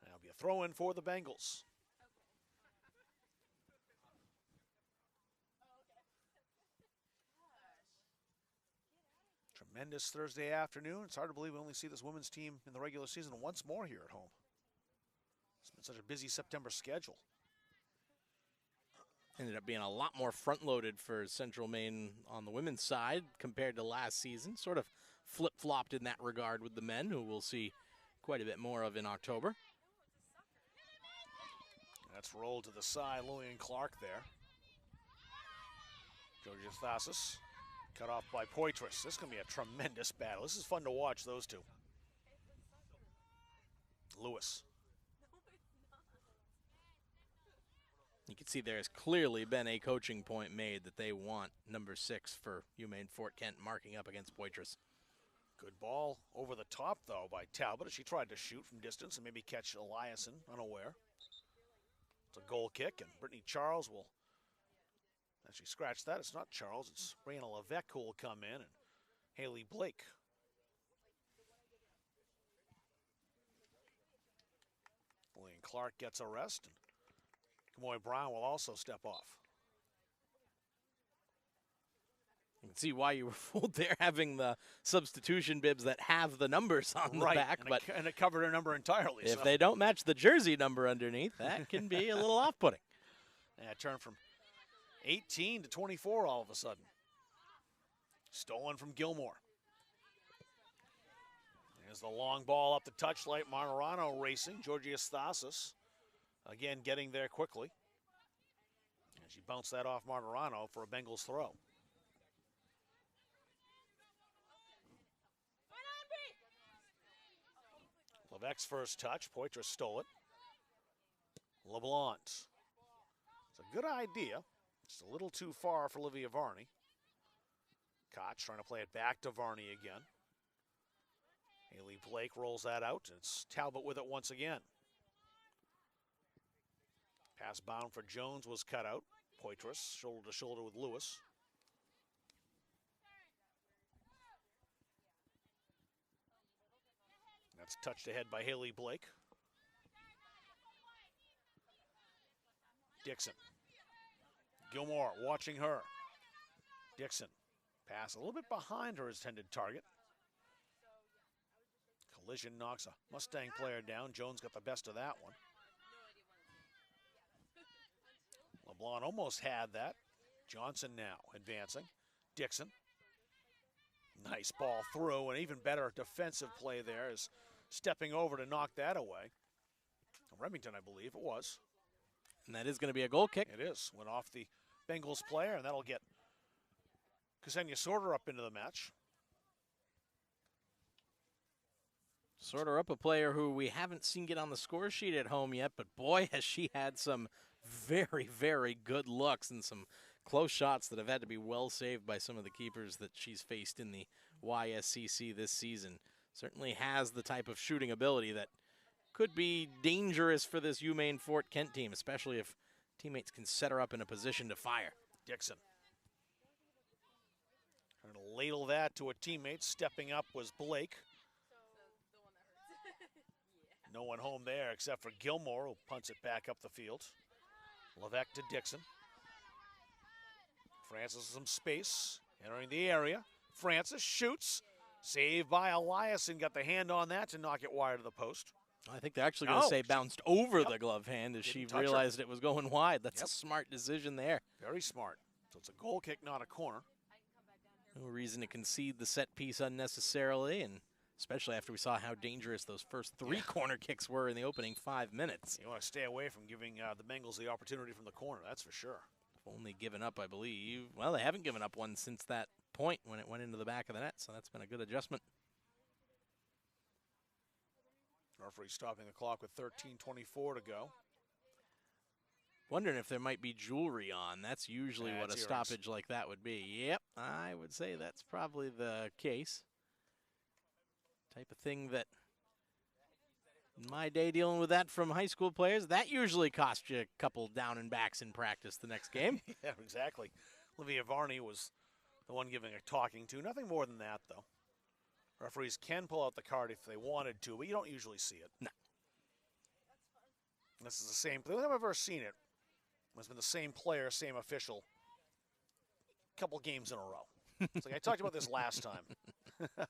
That'll be a throw-in for the Bengals. Tremendous Thursday afternoon. It's hard to believe we only see this women's team in the regular season once more here at home. It's been such a busy September schedule. Ended up being a lot more front-loaded for Central Maine on the women's side compared to last season. Sort of flip-flopped in that regard with the men, who we'll see quite a bit more of in October. That's rolled to the side. Lillian Clark there. Georgia Thasis cut off by Poitras. This is going to be a tremendous battle. This is fun to watch, those two. Lewis. You can see there's clearly been a coaching point made that they want number 6 for UMaine Fort Kent marking up against Poitras. Good ball over the top, though, by Talbot as she tried to shoot from distance and maybe catch Eliason unaware. It's a goal kick, and Brittany Charles will actually scratch that. It's not Charles, it's Brianna Levesque who will come in, and Haley Blake. Lillian Clark gets a rest, and Kamoy Brown will also step off. You can see why you were fooled there, having the substitution bibs that have the numbers on the back. And it covered her number entirely. If they don't match the jersey number underneath, that can be a little off-putting. Yeah, it turned from 18 to 24 all of a sudden. Stolen from Gilmore. There's the long ball up the touchlight. Martirano racing. Georgia Stasis again getting there quickly. And she bounced that off Martirano for a Bengals throw. Levesque's first touch. Poitras stole it. LeBlanc. It's a good idea. Just a little too far for Olivia Varney. Koch trying to play it back to Varney again. Haley Blake rolls that out. It's Talbot with it once again. Pass bound for Jones was cut out. Poitras shoulder to shoulder with Lewis. That's touched ahead by Haley Blake. Dixon. Gilmore watching her. Dixon. Pass a little bit behind her intended target. Collision knocks a Mustang player down. Jones got the best of that one. LeBlanc almost had that. Johnson now advancing. Dixon. Nice ball through, and even better defensive play there is stepping over to knock that away. Remington, I believe it was. And that is going to be a goal kick. It is. Went off the Bengals player, and that'll get Ksenia Sorter up into the match. Sorter up, a player who we haven't seen get on the score sheet at home yet, but boy, has she had some very, very good looks and some close shots that have had to be well saved by some of the keepers that she's faced in the YSCC this season. Certainly has the type of shooting ability that could be dangerous for this UMaine Fort Kent team, especially if teammates can set her up in a position to fire. Dixon. Trying to ladle that to a teammate. Stepping up was Blake. No one home there except for Gilmore, who punts it back up the field. Levesque to Dixon. Francis with some space, entering the area. Francis shoots. Saved by Eliason. Got the hand on that to knock it wide of the post. I think they're actually going to say bounced over the glove hand as she realized it was going wide. That's a smart decision there. Very smart. So it's a goal kick, not a corner. No reason to concede the set piece unnecessarily, and especially after we saw how dangerous those first three corner kicks were in the opening 5 minutes. You want to stay away from giving the Bengals the opportunity from the corner, that's for sure. Only given up, I believe. Well, they haven't given up one since that point when it went into the back of the net, so that's been a good adjustment. Referee stopping the clock with 13:24 to go. Wondering if there might be jewelry on. That's usually what a stoppage like that would be. Yep, I would say that's probably the case. Type of thing that, in my day dealing with that from high school players, that usually cost you a couple down and backs in practice the next game. Yeah, exactly. Olivia Varney was the one giving a talking to. Nothing more than that, though. Referees can pull out the card if they wanted to, but you don't usually see it. No. This is the same. The only time I've ever seen it has been the same player, same official, couple games in a row. It's like I talked about this last time.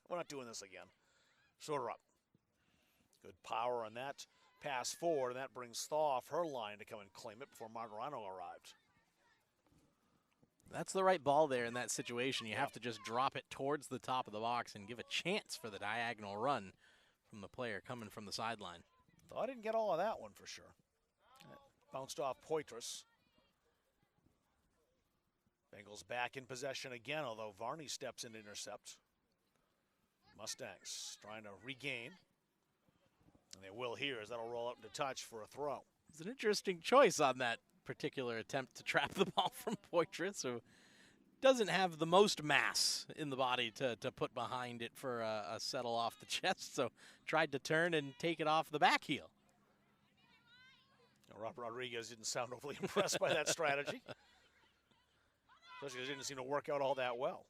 We're not doing this again. Sorter up. Good power on that pass forward, and that brings Thaw off her line to come and claim it before Margarano arrived. That's the right ball there in that situation. You have to just drop it towards the top of the box and give a chance for the diagonal run from the player coming from the sideline. Thought I didn't get all of that one for sure. Bounced off Poitras. Bengals back in possession again, although Varney steps in to intercept. Mustangs trying to regain. And they will here as that'll roll up into touch for a throw. It's an interesting choice on that particular attempt to trap the ball from Poitras, who doesn't have the most mass in the body to put behind it for a settle off the chest, so tried to turn and take it off the back heel. Rob Rodriguez didn't sound overly impressed by that strategy. Especially because it didn't seem to work out all that well.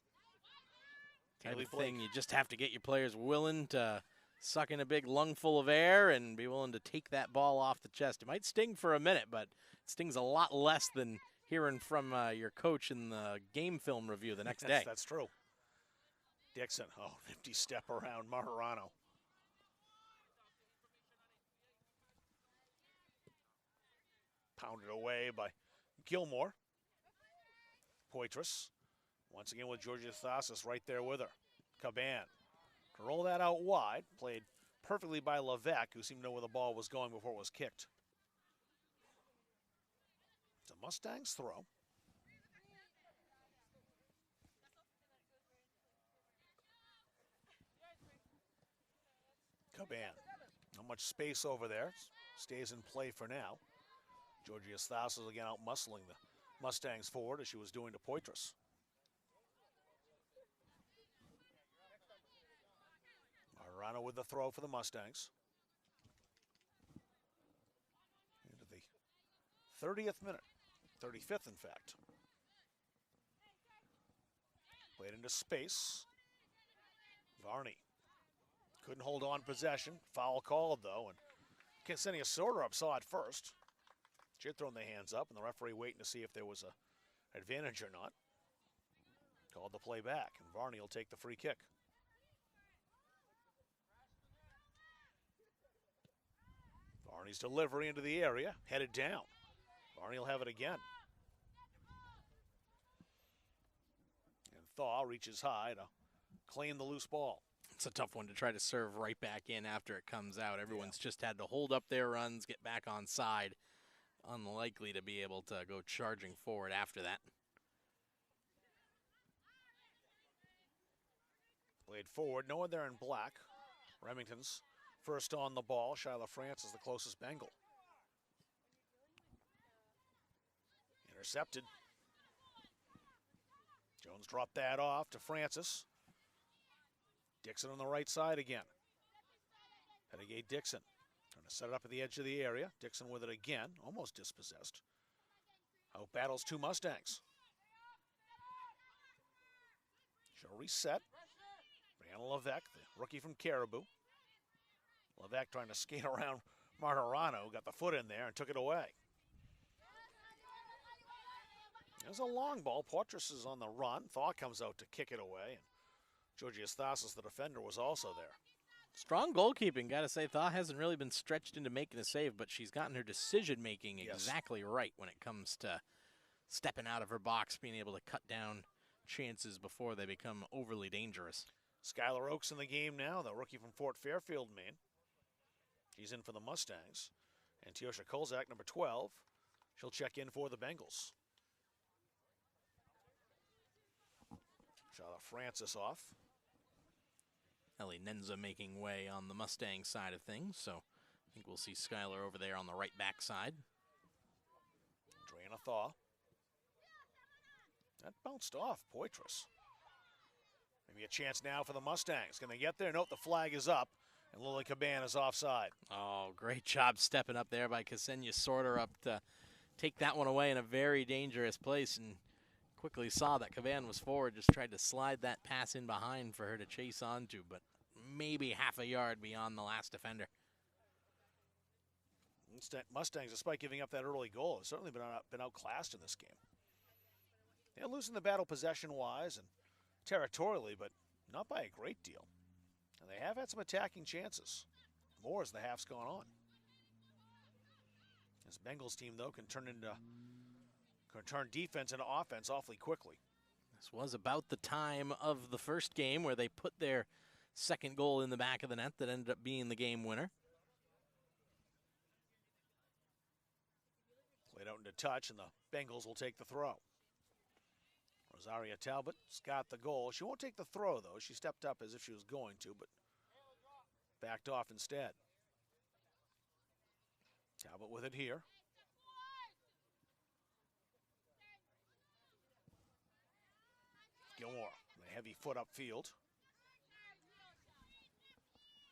Type of thing, you just have to get your players willing to suck in a big lungful of air and be willing to take that ball off the chest. It might sting for a minute, but it stings a lot less than hearing from your coach in the game film review the next day. That's true. Dixon, empty step around Margarano. Pounded away by Gilmore. Poitras, once again with Georgia Thasis right there with her. Caban, to roll that out wide, played perfectly by Levesque, who seemed to know where the ball was going before it was kicked. It's a Mustangs throw. Caban, not much space over there. Stays in play for now. Georgia Thasis again out muscling the Mustangs forward as she was doing to Poitras. Marano with the throw for the Mustangs. Into the 30th minute, 35th in fact. Played into space. Varney couldn't hold on possession. Foul called though, and Ksenia Sorderup saw it first. She had thrown the hands up, and the referee waiting to see if there was a advantage or not. Called the play back, and Varney will take the free kick. Varney's delivery into the area, headed down. Varney will have it again. And Thaw reaches high to claim the loose ball. It's a tough one to try to serve right back in after it comes out. Everyone's just had to hold up their runs, get back on side. Unlikely to be able to go charging forward after that. Played forward, no one there in black. Remington's first on the ball. Shyla France is the closest Bengal. Intercepted. Jones dropped that off to Francis. Dixon on the right side again. Pettigay Dixon trying to set it up at the edge of the area. Dixon with it again, almost dispossessed. Out battles two Mustangs. She'll reset. Brianna Levesque, the rookie from Caribou. Levesque trying to skate around Martirano, got the foot in there and took it away. There's a long ball. Poitras is on the run. Thaw comes out to kick it away. And Georgios Thasos, the defender, was also there. Strong goalkeeping, gotta say. Thaw hasn't really been stretched into making a save, but she's gotten her decision-making exactly right when it comes to stepping out of her box, being able to cut down chances before they become overly dangerous. Skylar Oakes in the game now, the rookie from Fort Fairfield, Maine. She's in for the Mustangs. And Teosha Kolzak, number 12, she'll check in for the Bengals. Shyla Francis off. Ellie Nenza making way on the Mustang side of things, so I think we'll see Skylar over there on the right back side. Drana Thaw. That bounced off Poitras. Maybe a chance now for the Mustangs. Can they get there? Nope, the flag is up, and Lily Caban is offside. Oh, great job stepping up there by Ksenia Sorderup to take that one away in a very dangerous place, and quickly saw that Caban was forward, just tried to slide that pass in behind for her to chase onto, but maybe half a yard beyond the last defender. Mustangs, despite giving up that early goal, have certainly been outclassed in this game. They're losing the battle possession-wise and territorially, but not by a great deal. And they have had some attacking chances, more as the half's gone on. This Bengals team, though, can turn defense into offense awfully quickly. This was about the time of the first game where they put their second goal in the back of the net that ended up being the game winner. Played out into touch, and the Bengals will take the throw. Rosaria Talbot's got the goal. She won't take the throw, though. She stepped up as if she was going to, but backed off instead. Talbot with it here. Gilmore, the heavy foot upfield.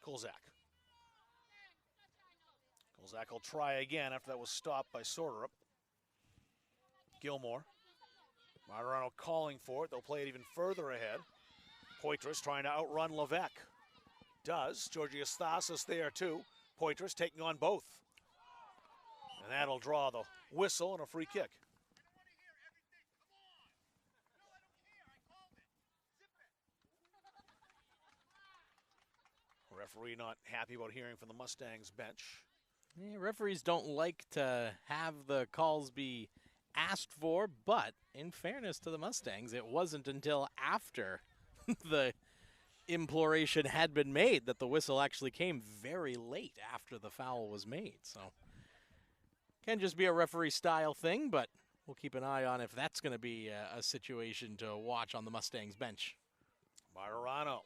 Kolzak. Kolzak will try again after that was stopped by Sorderup. Gilmore. Martirano calling for it. They'll play it even further ahead. Poitras trying to outrun Levesque. Does. Georgios Thasos there too. Poitras taking on both. And that'll draw the whistle and a free kick. Referee not happy about hearing from the Mustangs bench. Yeah, referees don't like to have the calls be asked for, but in fairness to the Mustangs, it wasn't until after the imploration had been made that the whistle actually came very late after the foul was made. So can just be a referee style thing, but we'll keep an eye on if that's going to be a situation to watch on the Mustangs bench. Martirano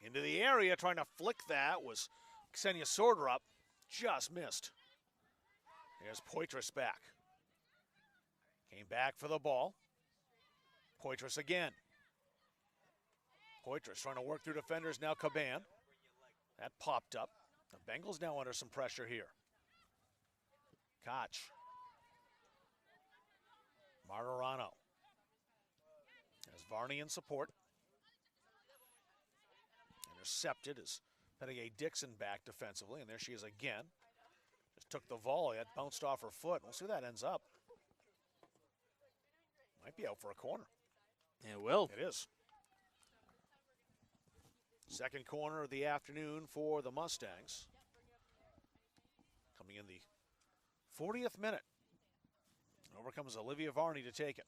into the area, trying to flick that was Ksenia Sorderup, just missed. There's Poitras back. Came back for the ball. Poitras again. Poitras trying to work through defenders, now Caban. That popped up. The Bengals now under some pressure here. Koch. Martirano. Has Varney in support. Intercepted as Pettigay Dixon back defensively, and there she is again. Just took the volley. That bounced off her foot. We'll see where that ends up. Might be out for a corner. It will. It is. Second corner of the afternoon for the Mustangs. Coming in the 40th minute. Over comes Olivia Varney to take it.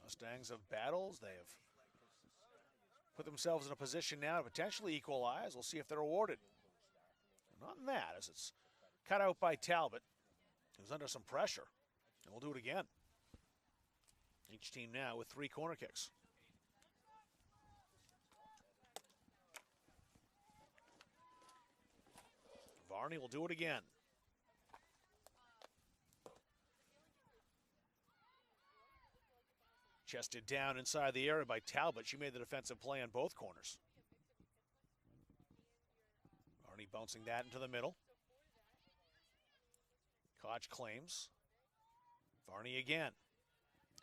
Mustangs have battles. They have put themselves in a position now to potentially equalize. We'll see if they're awarded. Not in that, as it's cut out by Talbot, who's under some pressure. And we'll do it again. Each team now with 3 corner kicks. Varney will do it again. Chested down inside the area by Talbot. She made the defensive play on both corners. Varney bouncing that into the middle. Koch claims. Varney again.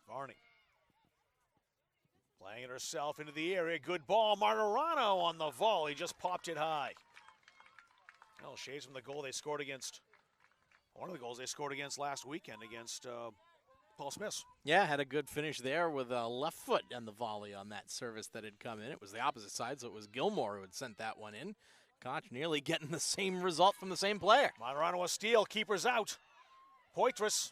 Varney. Playing it herself into the area. Good ball. Martirano on the volley. Just popped it high. Well, shades from the goal they scored against, one of the goals they scored against last weekend against Paul Smith. Yeah, had a good finish there with a left foot on the volley on that service that had come in. It was the opposite side, so it was Gilmore who had sent that one in. Koch nearly getting the same result from the same player. Martirano a steal, keeper's out. Poitras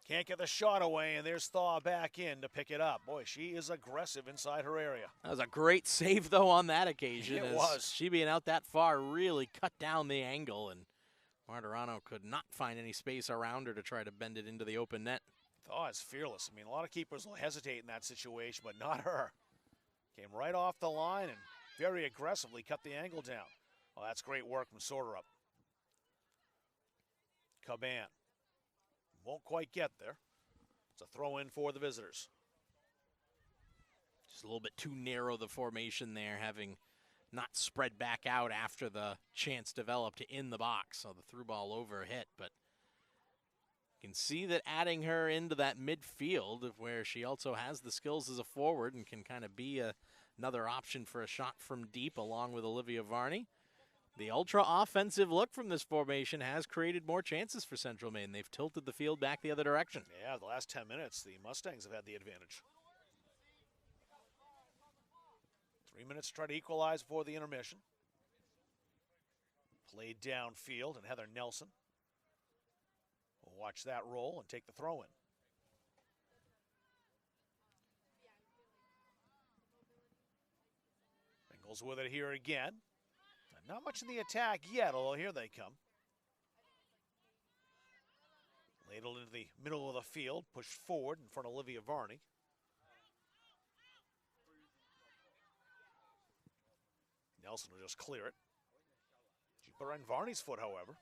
can't get the shot away, and there's Thaw back in to pick it up. Boy, she is aggressive inside her area. That was a great save, though, on that occasion. It was. She being out that far really cut down the angle, and Martirano could not find any space around her to try to bend it into the open net. Thaw is fearless. I mean, a lot of keepers will hesitate in that situation, but not her. Came right off the line and very aggressively cut the angle down. Well, that's great work from Sorterup. Caban. Won't quite get there. It's a throw in for the visitors. Just a little bit too narrow, the formation there, having not spread back out after the chance developed in the box. So the through ball over hit, but you can see that adding her into that midfield where she also has the skills as a forward and can kind of be another option for a shot from deep along with Olivia Varney. The ultra-offensive look from this formation has created more chances for Central Maine. They've tilted the field back the other direction. Yeah, the last 10 minutes, the Mustangs have had the advantage. 3 minutes to try to equalize before the intermission. Played downfield, and Heather Nelson will watch that roll and take the throw in. Bengals with it here again. Not much in the attack yet, although here they come. Ladled into the middle of the field, pushed forward in front of Olivia Varney. Nelson will just clear it. She put her on Varney's foot, however.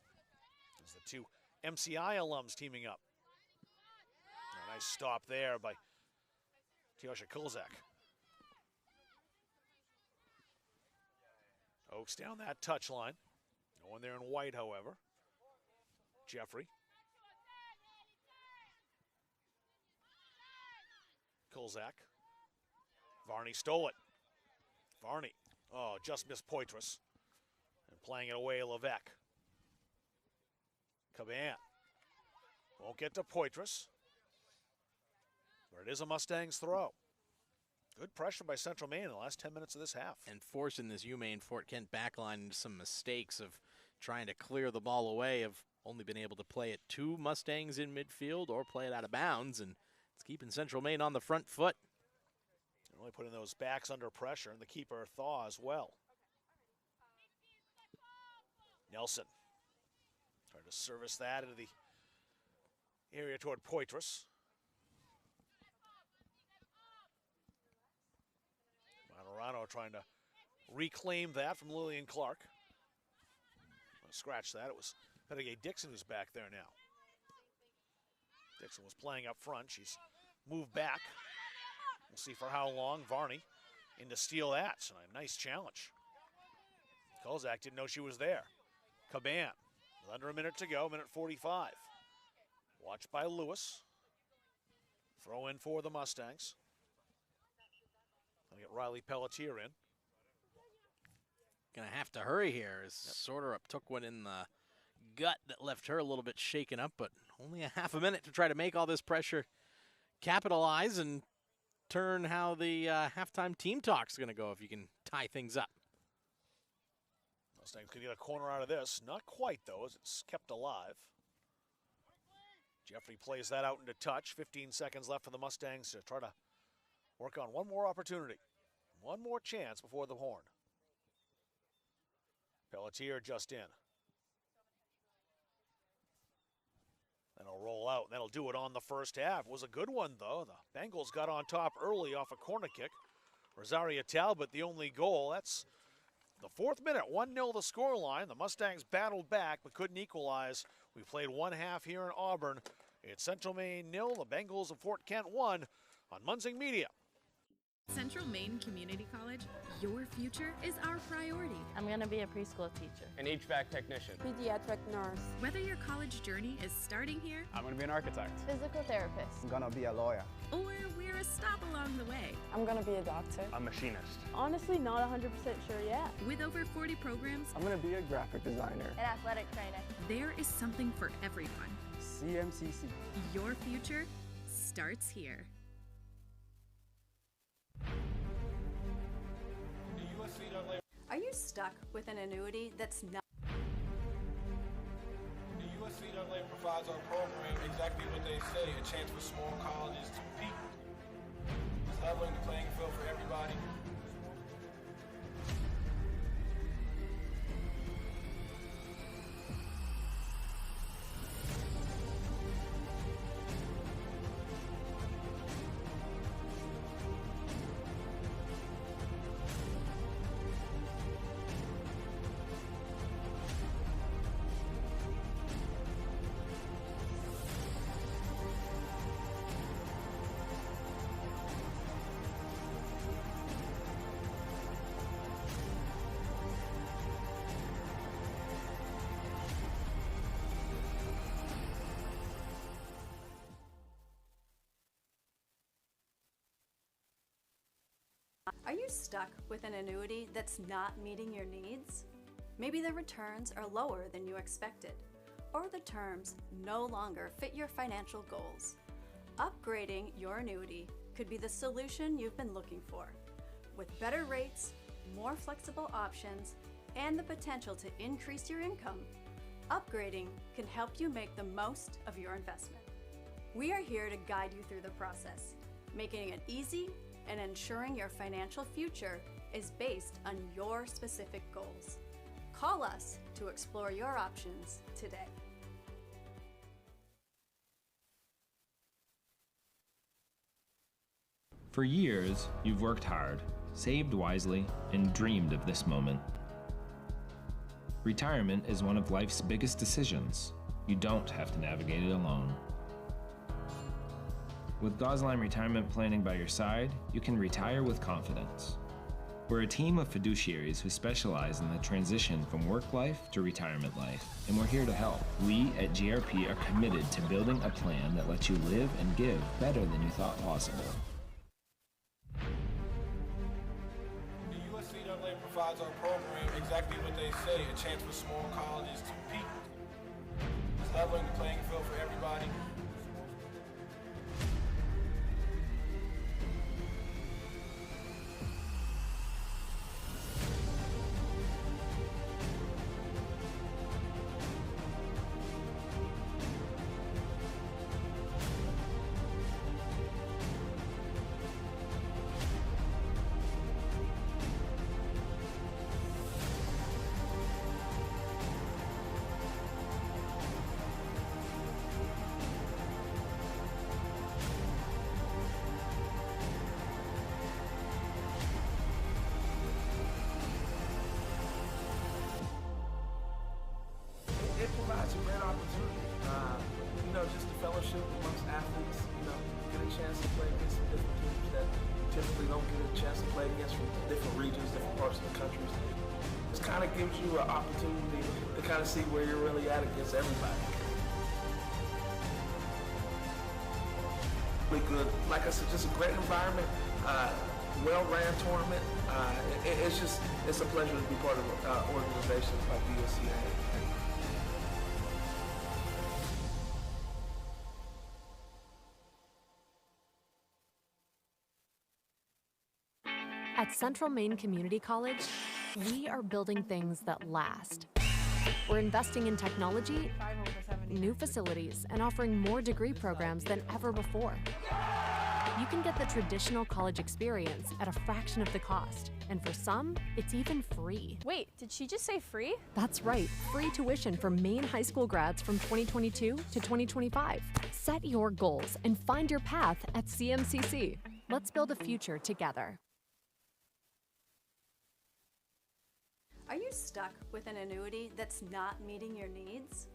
As the two MCI alums teaming up. A nice stop there by Tiosha Kulzak. Oaks down that touchline. No one there in white, however. Jeffrey. Kulzak. Varney stole it. Varney. Oh, just missed Poitras. And playing it away, Levesque. Caban. Won't get to Poitras. But it is a Mustangs throw. Good pressure by Central Maine in the last 10 minutes of this half. And forcing this UMaine Fort Kent backline into some mistakes of trying to clear the ball away. Have only been able to play it 2 Mustangs in midfield or play it out of bounds, and it's keeping Central Maine on the front foot. Really putting those backs under pressure, and the keeper Thaw as well. Nelson trying to service that into the area toward Poitras. Martirano trying to reclaim that from Lillian Clark. Scratch that. It was Pettigay Dixon who's back there now. Dixon was playing up front. She's moved back. We'll see for how long. Varney in to steal that. So a nice challenge. Kozak didn't know she was there. Caban with under a minute to go, minute 45. Watched by Lewis. Throw in for the Mustangs. Gonna get Riley Pelletier in. Gonna have to hurry here as Sorterup took one in the gut that left her a little bit shaken up, but only a half a minute to try to make all this pressure capitalize and turn how the halftime team talk's gonna go if you can tie things up. Mustangs can get a corner out of this. Not quite, though, as it's kept alive. Jeffrey plays that out into touch. 15 seconds left for the Mustangs to try to work on one more opportunity. One more chance before the horn. Pelletier just in. Then it'll roll out, and that'll do it on the first half. It was a good one, though. The Bengals got on top early off a corner kick. Rosaria Talbot, the only goal. That's the fourth minute, 1-0 the scoreline. The Mustangs battled back but couldn't equalize. We played one half here in Auburn. It's Central Maine 0, the Bengals of Fort Kent 1 on Munzing Media. Central Maine Community College, your future is our priority. I'm going to be a preschool teacher. An HVAC technician. Pediatric nurse. Whether your college journey is starting here I'm going to be an architect. Physical therapist. I'm gonna be a lawyer. or we're a stop along the way, I'm gonna be a doctor. A machinist. Honestly, not 100% sure yet. with over 40 programs, I'm gonna be a graphic designer. An athletic trainer. there is something for everyone. CMCC. Your future starts here. Are you stuck with an annuity that's not? The USCAA provides our program exactly what they say, a chance for small colleges to compete. It's leveling the playing field for everybody. Are you stuck with an annuity that's not meeting your needs? Maybe the returns are lower than you expected, or the terms no longer fit your financial goals. Upgrading your annuity could be the solution you've been looking for. With better rates, more flexible options, and the potential to increase your income, upgrading can help you make the most of your investment. We are here to guide you through the process, making it easy and ensuring your financial future is based on your specific goals. Call us to explore your options today. For years, you've worked hard, saved wisely, and dreamed of this moment. Retirement is one of life's biggest decisions. You don't have to navigate it alone. With Gosline Retirement Planning by your side, you can retire with confidence. We're a team of fiduciaries who specialize in the transition from work life to retirement life, and we're here to help. We at GRP are committed to building a plan that lets you live and give better than you thought possible. The USCAA provides our program exactly what they say, a chance for small colleges to compete. It's leveling the playing field for everybody. against from different regions, different parts of the country. This kind of gives you an opportunity to kind of see where you're really at against everybody. Really good, like I said, just a great environment, well-ran tournament. It's a pleasure to be part of organizations like USCA. At Central Maine Community College, we are building things that last. We're investing in technology, new facilities, and offering more degree programs than ever before. You can get the traditional college experience at a fraction of the cost, and for some, it's even free. Wait, did she just say free? That's right, free tuition for Maine high school grads from 2022 to 2025. Set your goals and find your path at CMCC. Let's build a future together. Are you stuck with an annuity that's not meeting your needs?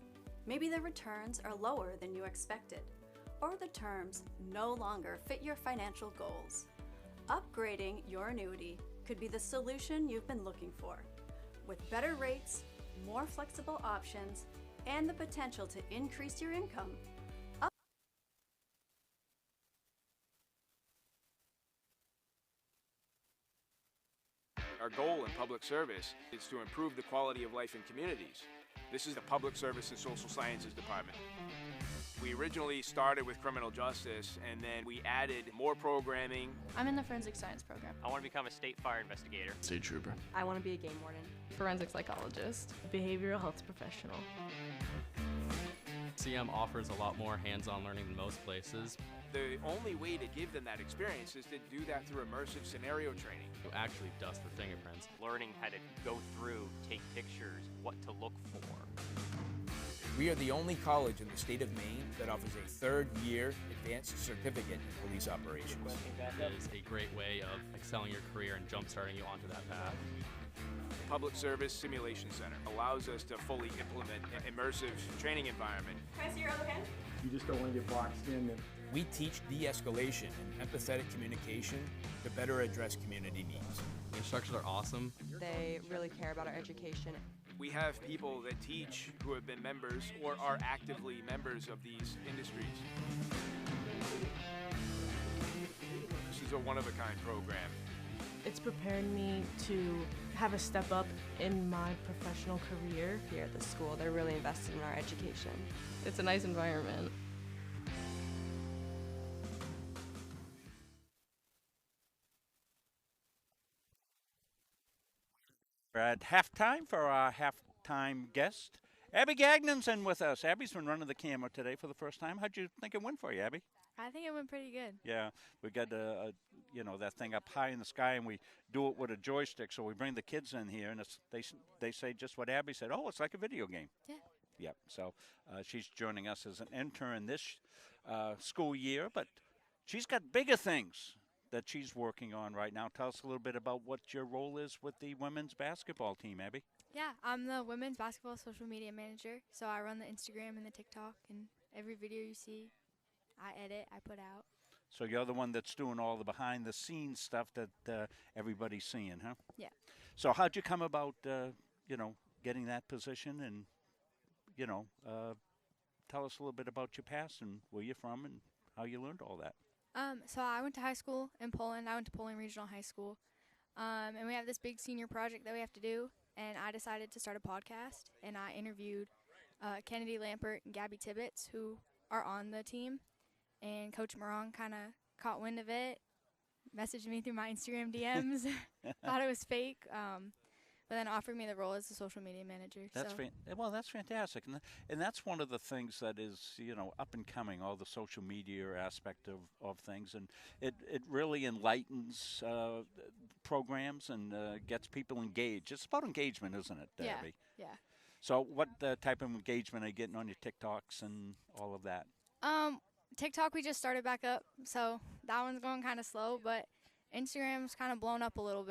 Maybe the returns are lower than you expected, or the terms no longer fit your financial goals. Upgrading your annuity could be the solution you've been looking for. With better rates, more flexible options, and the potential to increase your income, Our goal in public service is to improve the quality of life in communities. This is the Public Service and Social Sciences Department. We originally started with criminal justice, and then we added more programming. I'm in the forensic science program. I want to become a state fire investigator. State trooper. I want to be a game warden. Forensic psychologist. Behavioral health professional. CM offers a lot more hands-on learning than most places. The only way to give them that experience is to do that through immersive scenario training. Who actually dust their fingerprints. Learning how to go through, take pictures, what to look for. We are the only college in the state of Maine that offers a third-year advanced certificate in police operations. It is a great way of excelling your career and jump-starting you onto that path. The Public Service Simulation Center allows us to fully implement an immersive training environment. Can I see your other hand? You just don't want to get boxed in. We teach de-escalation and empathetic communication to better address community needs. The instructors are awesome. They really care about our education. We have people that teach who have been members or are actively members of these industries. This is a one-of-a-kind program. It's prepared me to have a step up in my professional career. Here at the school, they're really invested in our education. It's a nice environment. We're at halftime for our halftime guest. Abby Gagnon's in with us. Abby's been running the camera today for the first time. How'd you think it went for you, Abby? I think it went pretty good. Yeah, we got that thing up high in the sky, and we do it with a joystick. So we bring the kids in here, and they say just what Abby said. Oh, it's like a video game. Yeah. Yep. So she's joining us as an intern this school year, but she's got bigger things that she's working on right now. Tell us a little bit about what your role is with the women's basketball team, Abby. Yeah, I'm the women's basketball social media manager. So I run the Instagram and the TikTok, and every video you see, I edit, I put out. So you're the one that's doing all the behind-the-scenes stuff that everybody's seeing, huh? Yeah. So how'd you come about, getting that position, and, tell us a little bit about your past and where you're from and how you learned all that. So I went to high school in Poland. I went to Poland Regional High School. And we have this big senior project that we have to do, and I decided to start a podcast, and I interviewed Kennedy Lampert and Gabby Tibbetts, who are on the team. And Coach Morong kind of caught wind of it, messaged me through my Instagram DMs, thought it was fake, but then offered me the role as the social media manager. That's that's fantastic, and that's one of the things that is up and coming, all the social media aspect of things, and it really enlightens programs and gets people engaged. It's about engagement, isn't it, Debbie? Yeah. So what type of engagement are you getting on your TikToks and all of that? TikTok we just started back up, so that one's going kind of slow, but Instagram's kind of blown up a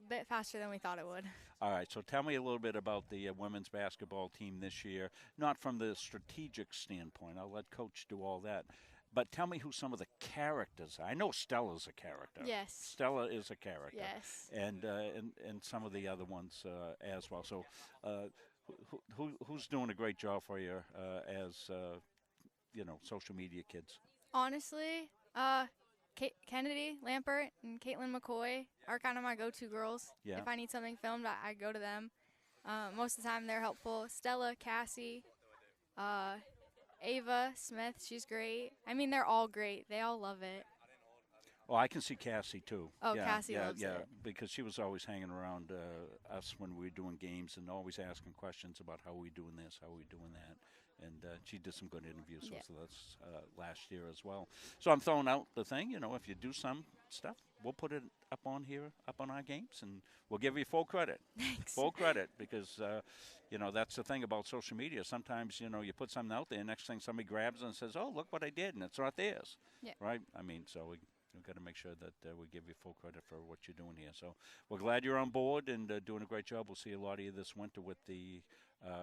bit faster than we thought it would. All right, so tell me a little bit about the women's basketball team this year, not from the strategic standpoint. I'll let Coach do all that. But tell me who some of the characters are. I know Stella's a character. Yes. Stella is a character. Yes. And some of the other ones as well. So who's doing a great job for you as social media kids? Honestly, Kennedy Lampert and Caitlin McCoy are kind of my go-to girls. Yeah. If I need something filmed, I go to them. Most of the time, they're helpful. Stella, Cassie, Ava Smith, she's great. I mean, they're all great. They all love it. Oh, I can see Cassie too. Oh, yeah, Cassie yeah, loves yeah, it. because she was always hanging around us when we were doing games and always asking questions about how we doing this, how we doing that. And she did some good interviews with us last year as well. So I'm throwing out the thing, if you do some stuff, we'll put it up on here, up on our games, and we'll give you full credit. Thanks. Full credit, because, that's the thing about social media. Sometimes, you put something out there, next thing somebody grabs it and says, oh, look what I did, and it's not theirs. Yeah. Right? I mean, so we've got to make sure that we give you full credit for what you're doing here. So we're glad you're on board and doing a great job. We'll see a lot of you this winter with the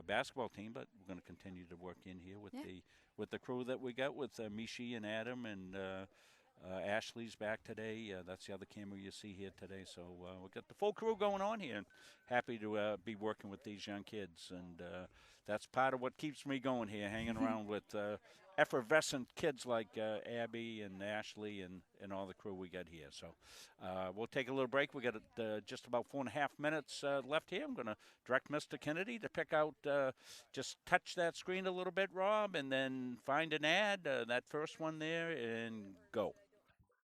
basketball team, but we're going to continue to work in here with the crew that we got with Mishi and Adam, and Ashley's back today. That's the other camera you see here today. So we've got the full crew going on here, and happy to be working with these young kids. And that's part of what keeps me going here, hanging around with effervescent kids like Abby and Ashley and all the crew we got here. So we'll take a little break. We got just about 4.5 minutes left here. I'm going to direct Mr. Kennedy to pick out, just touch that screen a little bit, Rob, and then find an ad, that first one there, and go.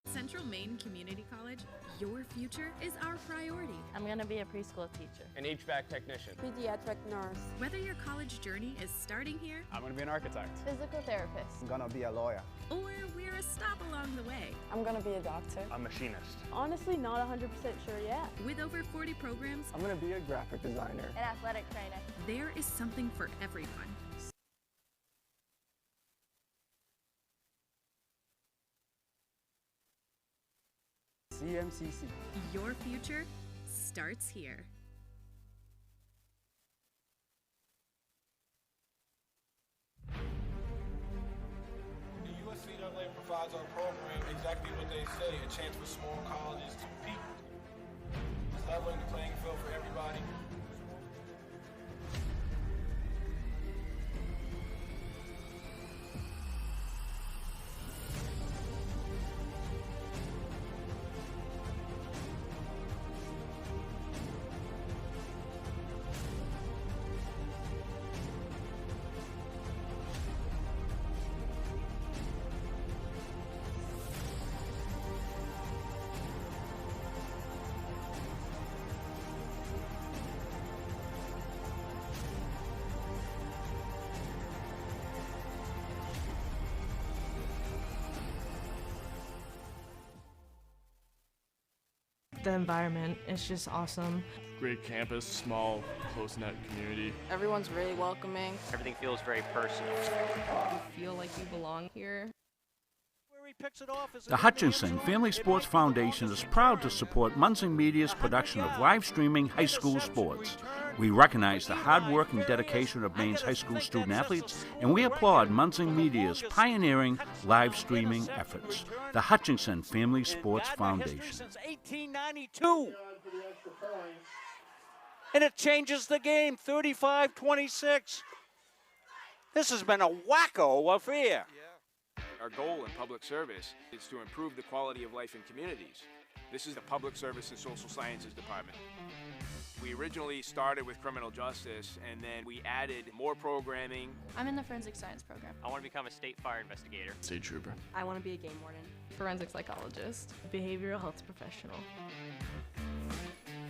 Central Maine Community College, your future is our priority. I'm going to be a preschool teacher. An HVAC technician. Pediatric nurse. Whether your college journey is starting here I'm going to be an architect. Physical therapist. I'm going to be a lawyer. or we're a stop along the way. I'm gonna be a doctor. A machinist. Honestly, not 100% sure yet. With over 40 programs, I'm going to be a graphic designer. An athletic trainer. there is something for everyone. CMCC. Your future starts here. The USCAA provides our program exactly what they say, a chance for small colleges to compete. It's leveling the playing field for everybody. The environment is just awesome. Great campus, small, close-knit community. Everyone's really welcoming. Everything feels very personal. You feel like you belong here. The Hutchinson Family Sports Foundation is proud to support Munson Media's production of live streaming high school sports. We recognize the hard work and dedication of Maine's high school student athletes, and we applaud Munson Media's pioneering live streaming efforts. The Hutchinson Family Sports Foundation. Since 1892. And it changes the game, 35-26. This has been a wacko affair. Our goal in public service is to improve the quality of life in communities. This is the Public Service and Social Sciences Department. We originally started with criminal justice, and then we added more programming. I'm in the forensic science program. I want to become a state fire investigator. State trooper. I want to be a game warden. Forensic psychologist. Behavioral health professional.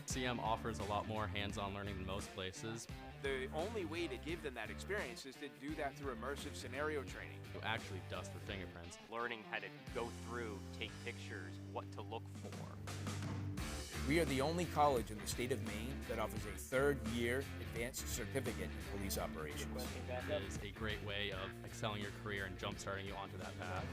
CM offers a lot more hands-on learning than most places. The only way to give them that experience is to do that through immersive scenario training. You actually dust their fingerprints. Learning how to go through, take pictures, what to look for. We are the only college in the state of Maine that offers a third-year advanced certificate in police operations. It is a great way of excelling your career and jump-starting you onto that path.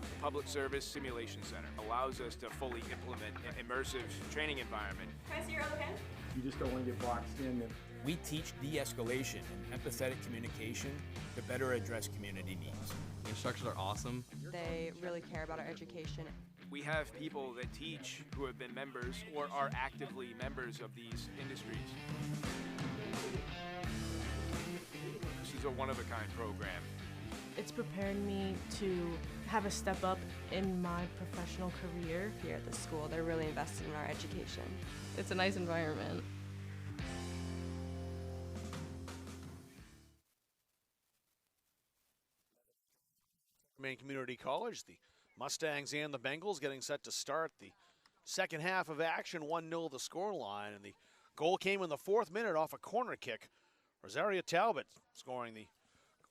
The Public Service Simulation Center allows us to fully implement an immersive training environment. Can I see your other hand? You just don't want to get boxed in We teach de-escalation and empathetic communication to better address community needs. The instructors are awesome. They really care about our education. We have people that teach who have been members or are actively members of these industries. This is a one-of-a-kind program. It's prepared me to have a step up in my professional career. Here at the school, they're really invested in our education. It's a nice environment. Maine Community College, the Mustangs and the Bengals getting set to start the second half of action. 1-0 the scoreline, and the goal came in the 4th minute off a corner kick. Rosaria Talbot scoring the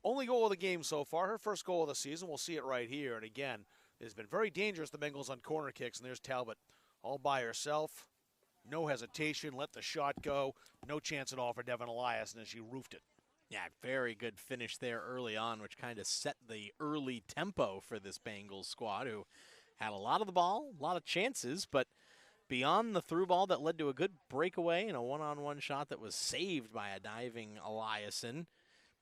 only goal of the game so far, her first goal of the season. We'll see it right here. And again, it's been very dangerous, the Bengals, on corner kicks, and there's Talbot all by herself. No hesitation, let the shot go. No chance at all for Devin Elias, and she roofed it. Yeah, very good finish there early on, which kind of set the early tempo for this Bengals squad, who had a lot of the ball, a lot of chances, but beyond the through ball that led to a good breakaway and a one-on-one shot that was saved by a diving Eliason,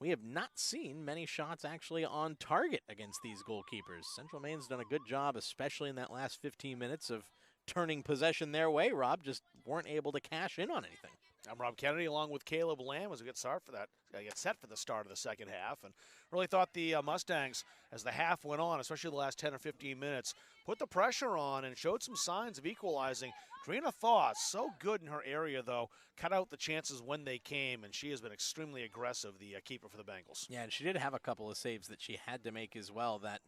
we have not seen many shots actually on target against these goalkeepers. Central Maine's done a good job, especially in that last 15 minutes, of turning possession their way. Rob, just weren't able to cash in on anything. I'm Rob Kennedy along with Caleb Lamb as we get set for the start of the second half. And really thought the Mustangs, as the half went on, especially the last 10 or 15 minutes, put the pressure on and showed some signs of equalizing. Trina Thaw, so good in her area, though, cut out the chances when they came, and she has been extremely aggressive, the keeper for the Bengals. Yeah, and she did have a couple of saves that she had to make as well. That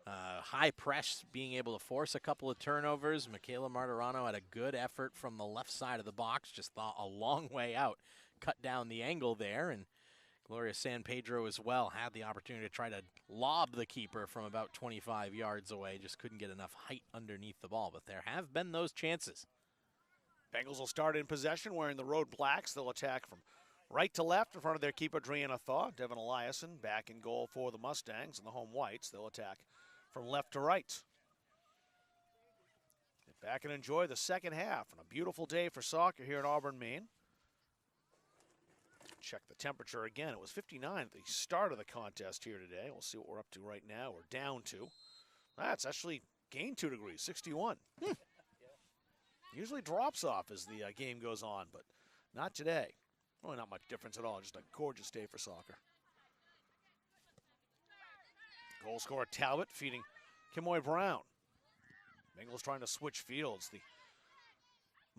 high press, being able to force a couple of turnovers. Michaela Martirano had a good effort from the left side of the box, just thought a long way out, cut down the angle there, and Gloria San Pedro as well had the opportunity to try to lob the keeper from about 25 yards away, just couldn't get enough height underneath the ball, but there have been those chances. Bengals will start in possession wearing the road blacks. They'll attack from right to left in front of their keeper, Driana Thaw. Devin Eliason back in goal for the Mustangs, and the home whites, they'll attack from left to right. Get back and enjoy the second half on a beautiful day for soccer here in Auburn, Maine. Check the temperature again. It was 59 at the start of the contest here today. We'll see what we're up to right now. We're down to. That's actually gained 2 degrees, 61. Usually drops off as the game goes on, but not today. Really not much difference at all. Just a gorgeous day for soccer. Goal scorer Talbot feeding Kimoy Brown. Bengals trying to switch fields. The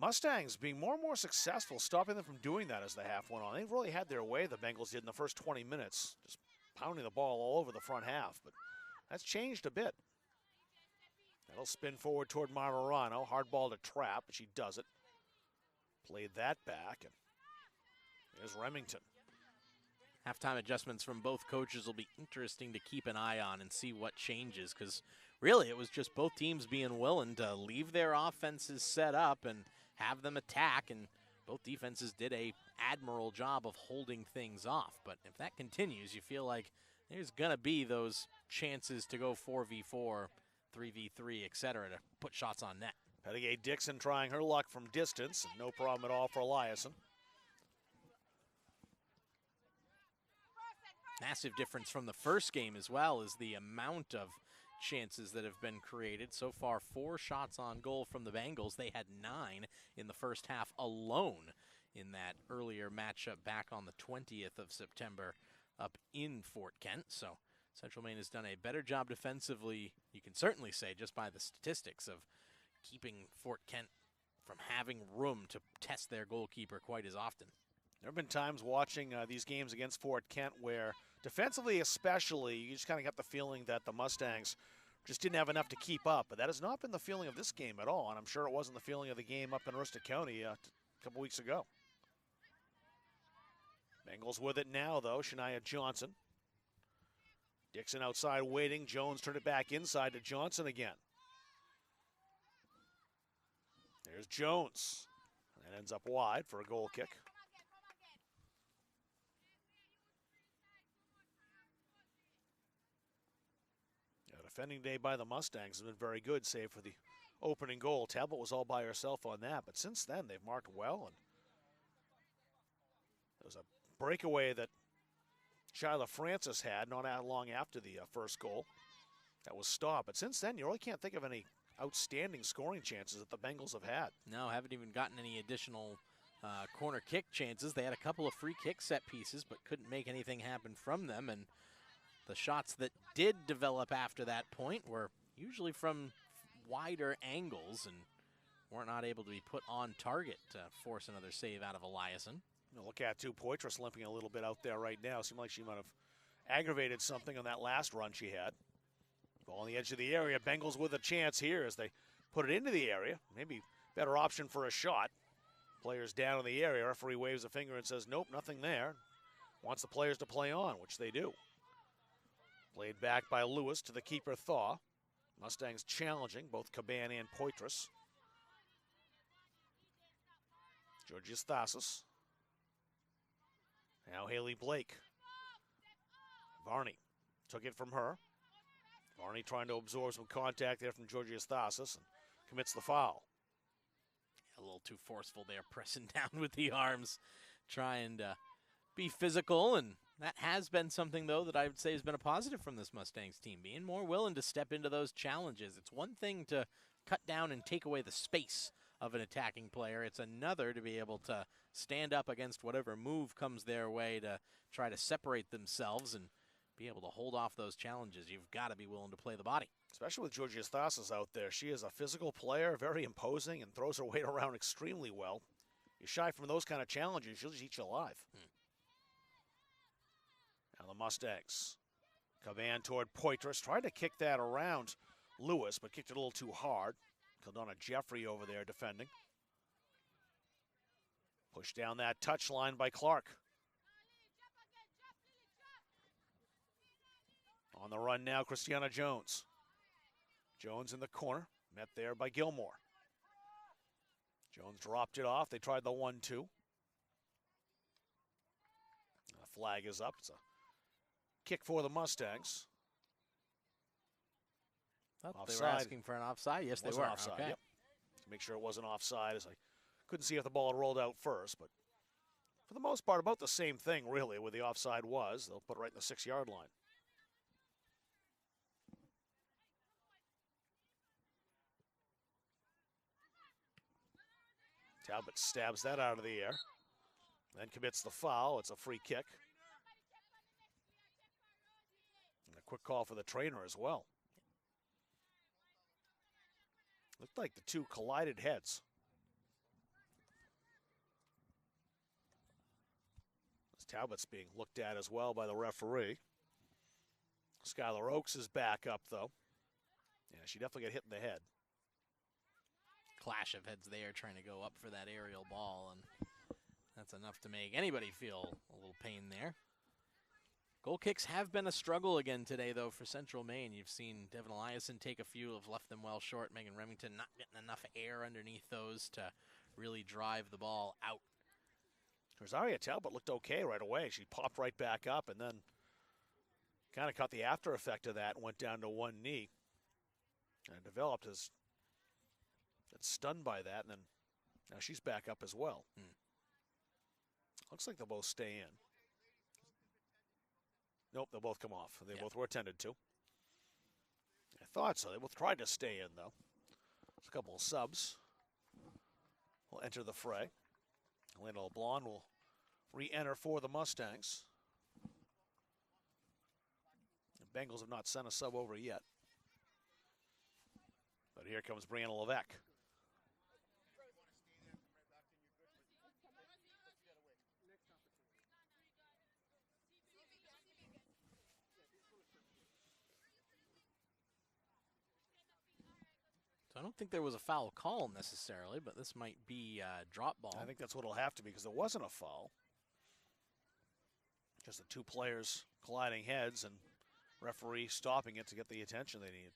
Mustangs being more and more successful, stopping them from doing that as the half went on. They really had their way, the Bengals did, in the first 20 minutes, just pounding the ball all over the front half. But that's changed a bit. That'll spin forward toward Martirano. Hard ball to trap, but she does it. Played that back, and there's Remington. Halftime adjustments from both coaches will be interesting to keep an eye on and see what changes, because really it was just both teams being willing to leave their offenses set up and have them attack, and both defenses did a admirable job of holding things off. But if that continues, you feel like there's going to be those chances to go 4v4, 3v3, etc., to put shots on net. Pettigay Dixon trying her luck from distance, and no problem at all for Eliason. Massive difference from the first game as well is the amount of chances that have been created. So far, 4 shots on goal from the Bengals. They had 9 in the first half alone in that earlier matchup back on the 20th of September up in Fort Kent. So Central Maine has done a better job defensively, you can certainly say, just by the statistics of keeping Fort Kent from having room to test their goalkeeper quite as often. There have been times watching these games against Fort Kent where, defensively especially, you just kind of got the feeling that the Mustangs just didn't have enough to keep up. But that has not been the feeling of this game at all, and I'm sure it wasn't the feeling of the game up in Aroostook County a couple weeks ago. Bengals with it now, though. Shania Johnson. Dixon outside waiting. Jones turned it back inside to Johnson again. There's Jones. And that ends up wide for a goal kick. Defending day by the Mustangs has been very good, save for the opening goal. Talbot was all by herself on that, but since then they've marked well. And There was a breakaway that Shyla Francis had not that long after the first goal. That was stopped. But since then, you really can't think of any outstanding scoring chances that the Bengals have had. No, haven't even gotten any additional corner kick chances. They had a couple of free kick set pieces, but couldn't make anything happen from them. And the shots that did develop after that point were usually from wider angles and were not able to be put on target to force another save out of Eliason. Look at, too, Poitras limping a little bit out there right now. Seemed like she might have aggravated something on that last run she had. Ball on the edge of the area. Bengals with a chance here as they put it into the area. Maybe better option for a shot. Players down in the area. Referee waves a finger and says, nope, nothing there. Wants the players to play on, which they do. Played back by Lewis to the keeper, Thaw. Mustangs challenging both Caban and Poitras. Georgios Thasos. Now Haley Blake. Varney took it from her. Varney trying to absorb some contact there from Georgios Thasos and commits the foul. A little too forceful there, pressing down with the arms, trying to be physical. And that has been something, though, that I would say has been a positive from this Mustangs team, being more willing to step into those challenges. It's one thing to cut down and take away the space of an attacking player. It's another to be able to stand up against whatever move comes their way to try to separate themselves and be able to hold off those challenges. You've got to be willing to play the body. Especially with Georgios Thasos out there. She is a physical player, very imposing, and throws her weight around extremely well. You shy from those kind of challenges, she'll just eat you alive. Now the Mustangs. Caban toward Poitras. Tried to kick that around Lewis, but kicked it a little too hard. Caldona Jeffrey over there defending. Pushed down that touchline by Clark. On the run now, Christiana Jones. Jones in the corner, met there by Gilmore. Jones dropped it off. They tried the 1-2. The flag is up. It's a kick for the Mustangs. They were asking for an offside. Yes, they were. Offside, okay. Yep. To make sure it wasn't offside, as I couldn't see if the ball had rolled out first, but for the most part, about the same thing, really, where the offside was. They'll put it right in the 6-yard line. Talbot stabs that out of the air, then commits the foul. It's a free kick. And a quick call for the trainer as well. Looked like the two collided heads. As Talbot's being looked at as well by the referee. Skylar Oakes is back up, though. Yeah, she definitely got hit in the head. Clash of heads there, trying to go up for that aerial ball, and that's enough to make anybody feel a little pain there. Goal kicks have been a struggle again today, though, for Central Maine. You've seen Devin Eliason take a few, have left them well short. Megan Remington not getting enough air underneath those to really drive the ball out. Rosaria Talbot looked okay right away. She popped right back up and then kind of caught the after effect of that and went down to one knee. And developed as stunned by that, and then now she's back up as well. Looks like they'll both stay in. Nope, they'll both come off. They both were attended to. I thought so. They both tried to stay in, though. There's a couple of subs will enter the fray. Elena LeBlanc will re-enter for the Mustangs. The Bengals have not sent a sub over yet. But here comes Brianna Levesque. So I don't think there was a foul call necessarily, but this might be a drop ball. I think that's what it'll have to be because there wasn't a foul. Just the two players colliding heads and referee stopping it to get the attention they needed.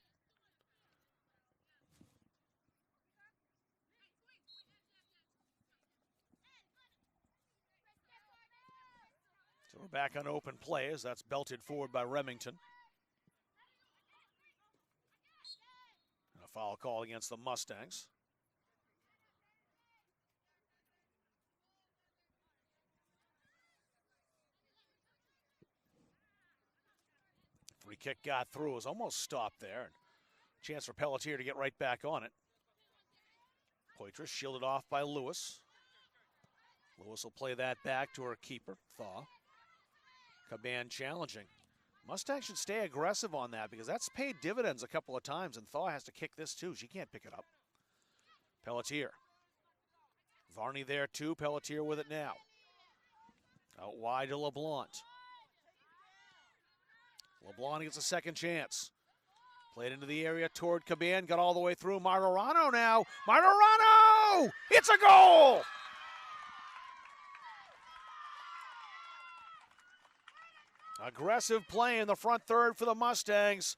So we're back on open play as that's belted forward by Remington. And a foul call against the Mustangs. Free kick got through. It was almost stopped there. Chance for Pelletier to get right back on it. Poitras shielded off by Lewis. Lewis will play that back to her keeper, Thaw. Caban challenging. Mustangs should stay aggressive on that because that's paid dividends a couple of times, and Thaw has to kick this too. She can't pick it up. Pelletier. Varney there too. Pelletier with it now. Out wide to LeBlanc. LeBlanc gets a second chance. Played into the area toward Caban. Got all the way through. Martirano now. Martirano! It's a goal! Aggressive play in the front third for the Mustangs.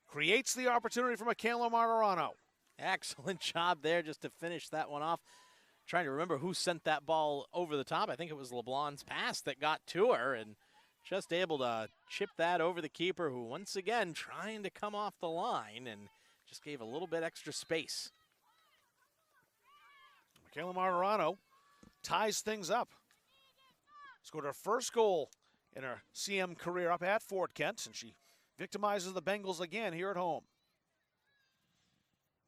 Creates the opportunity for Michaela Martirano. Excellent job there just to finish that one off. Trying to remember who sent that ball over the top. I think it was LeBlanc's pass that got to her, and just able to chip that over the keeper, who once again trying to come off the line and just gave a little bit extra space. Michaela Martirano ties things up. Scored her first goal in her CM career up at Fort Kent, and she victimizes the Bengals again here at home.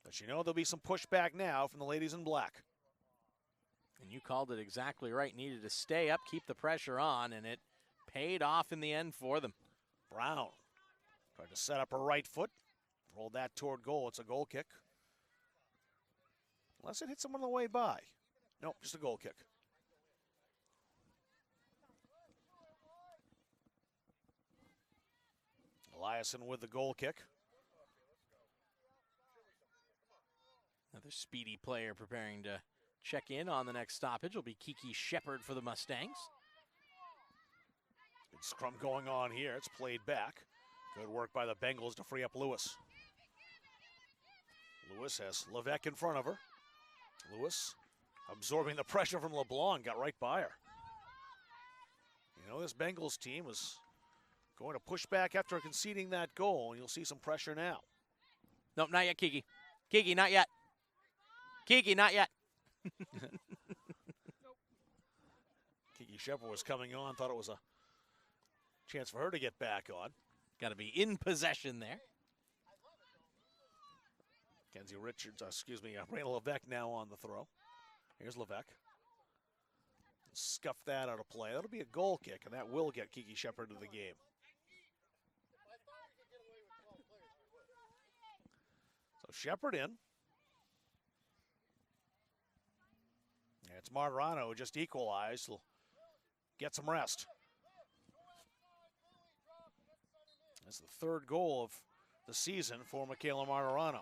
But you know there'll be some pushback now from the ladies in black. And you called it exactly right. Needed to stay up, keep the pressure on, and it paid off in the end for them. Brown tried to set up her right foot. Rolled that toward goal. It's a goal kick. Unless it hit someone on the way by. Nope, just a goal kick. Eliason with the goal kick. Another speedy player preparing to check in on the next stoppage will be Kiki Shepard for the Mustangs. Good scrum going on here. It's played back. Good work by the Bengals to free up Lewis. Lewis has Levesque in front of her. Lewis absorbing the pressure from LeBlanc, got right by her. You know, this Bengals team was going to push back after conceding that goal, and you'll see some pressure now. Nope, not yet, Kiki. Kiki, not yet. Kiki, not yet. Kiki Shepard was coming on, thought it was a chance for her to get back on. Got to be in possession there. Kenzie Richards, Raina Levesque now on the throw. Here's Levesque. Scuff that out of play. That'll be a goal kick, and that will get Kiki Shepard to the game. So Shepard in. And it's Martirano who just equalized. He'll get some rest. That's the third goal of the season for Michaela Martirano.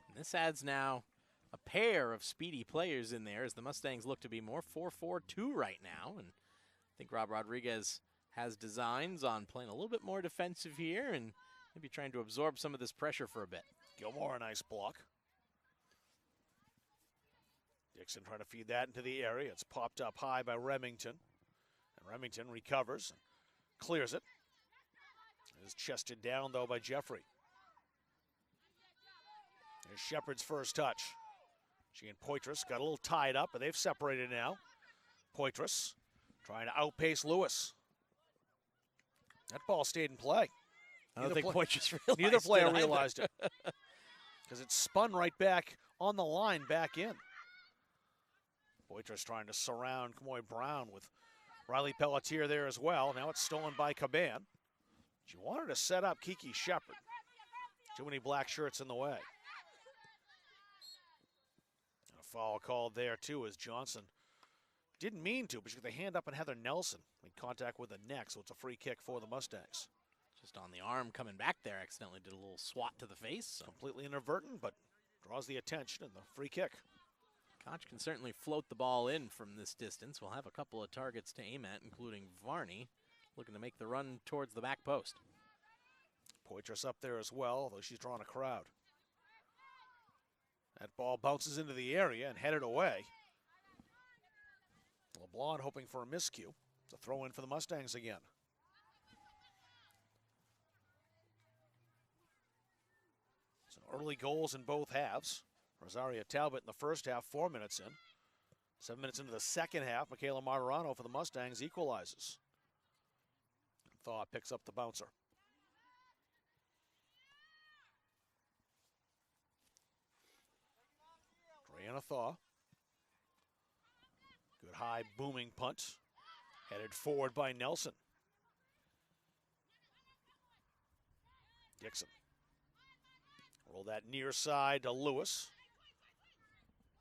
And this adds now a pair of speedy players in there as the Mustangs look to be more 4-4-2 right now. And I think Rob Rodriguez has designs on playing a little bit more defensive here and maybe trying to absorb some of this pressure for a bit. Gilmore, a nice block. Dixon trying to feed that into the area. It's popped up high by Remington. And Remington recovers and clears it. It is chested down, though, by Jeffrey. There's Shepard's first touch. She and Poitras got a little tied up, but they've separated now. Poitras trying to outpace Lewis. That ball stayed in play. I don't think Poitras realized neither player it realized it. Because it spun right back on the line, back in. Poitras trying to surround Kamoy Brown with Riley Pelletier there as well. Now it's stolen by Caban. She wanted to set up Kiki Shepard. Too many black shirts in the way. And a foul called there too as Johnson didn't mean to, but she got the hand up and Heather Nelson made contact with the neck, so it's a free kick for the Mustangs. Just on the arm coming back there, accidentally did a little swat to the face. So. Completely inadvertent, but draws the attention and the free kick. Koch can certainly float the ball in from this distance. We'll have a couple of targets to aim at, including Varney, looking to make the run towards the back post. Poitras up there as well, although she's drawn a crowd. That ball bounces into the area and headed away. LeBlanc hoping for a miscue. It's a throw in for the Mustangs again. Some early goals in both halves. Rosaria Talbot in the first half, 4 minutes in. 7 minutes into the second half, Michaela Martirano for the Mustangs equalizes. Thaw picks up the bouncer. Brianna Thaw. Good high booming punt. Headed forward by Nelson. Dixon. Roll that near side to Lewis.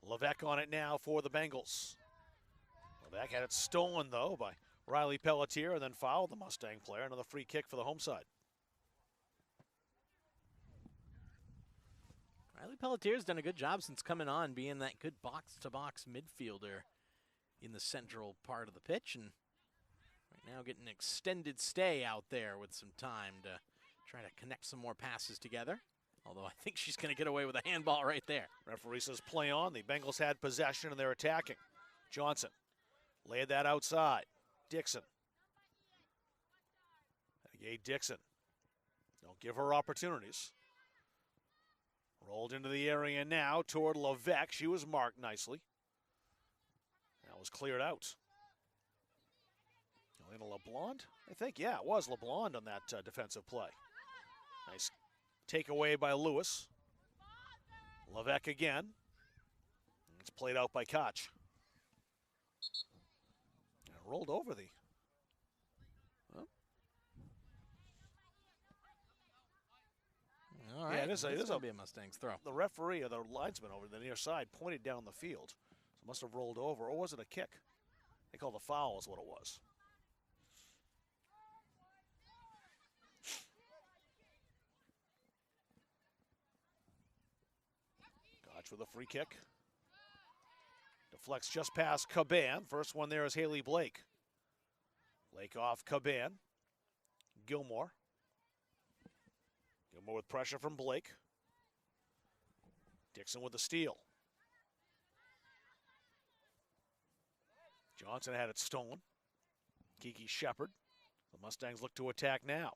Levesque on it now for the Bengals. Levesque had it stolen, though, by Riley Pelletier and then fouled the Mustang player. Another free kick for the home side. Riley Pelletier's done a good job since coming on, being that good box-to-box midfielder in the central part of the pitch, and right now getting an extended stay out there with some time to try to connect some more passes together. Although I think she's going to get away with a handball right there. Referee says play on. The Bengals had possession and they're attacking. Johnson laid that outside. Dixon. Again, Dixon. Don't give her opportunities. Rolled into the area now toward Levesque. She was marked nicely. That was cleared out. Elena LeBlond, I think. Yeah, it was LeBlond on that defensive play. Nice takeaway by Lewis. Levesque again. It's played out by Koch. And rolled over the... All right, yeah, it is going to be a Mustangs throw. The referee or the linesman over the near side pointed down the field. So it must have rolled over, or was it a kick? They called a foul is what it was. Koch with a free kick. Deflects just past Caban. First one there is Haley Blake. Blake off Caban. Gilmore. Gilmore with pressure from Blake. Dixon with the steal. Johnson had it stolen. Kiki Shepard. The Mustangs look to attack now.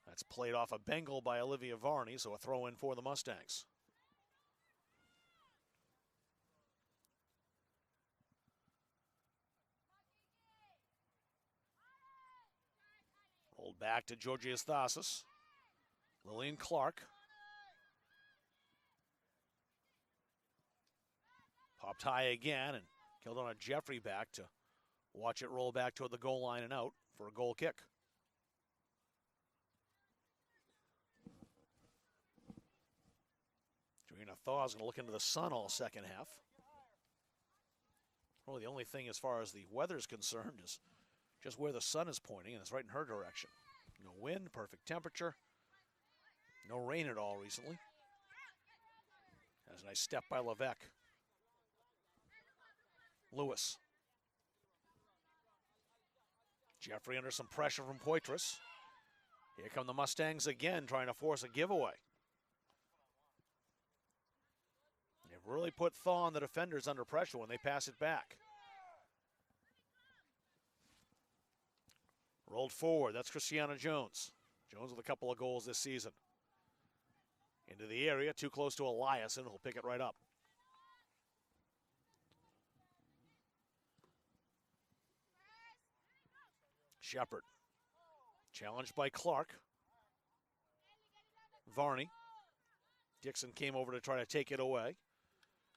That's played off a Bengal by Olivia Varney, so a throw in for the Mustangs. Rolled back to Georgios Thasis. Lillian Clark. Popped high again and killed on a Jeffrey back to watch it roll back toward the goal line and out for a goal kick. Joanna Thaw is going to look into the sun all second half. Really, the only thing as far as the weather is concerned is just where the sun is pointing, and it's right in her direction. No wind, perfect temperature. No rain at all recently. That's a nice step by Levesque. Lewis. Jeffrey under some pressure from Poitras. Here come the Mustangs again, trying to force a giveaway. They've really put Thaw and the defenders under pressure when they pass it back. Rolled forward, that's Christiana Jones. Jones with a couple of goals this season. Into the area, too close to Eliason, who'll pick it right up. Shepard. Challenged by Clark. Varney. Dixon came over to try to take it away.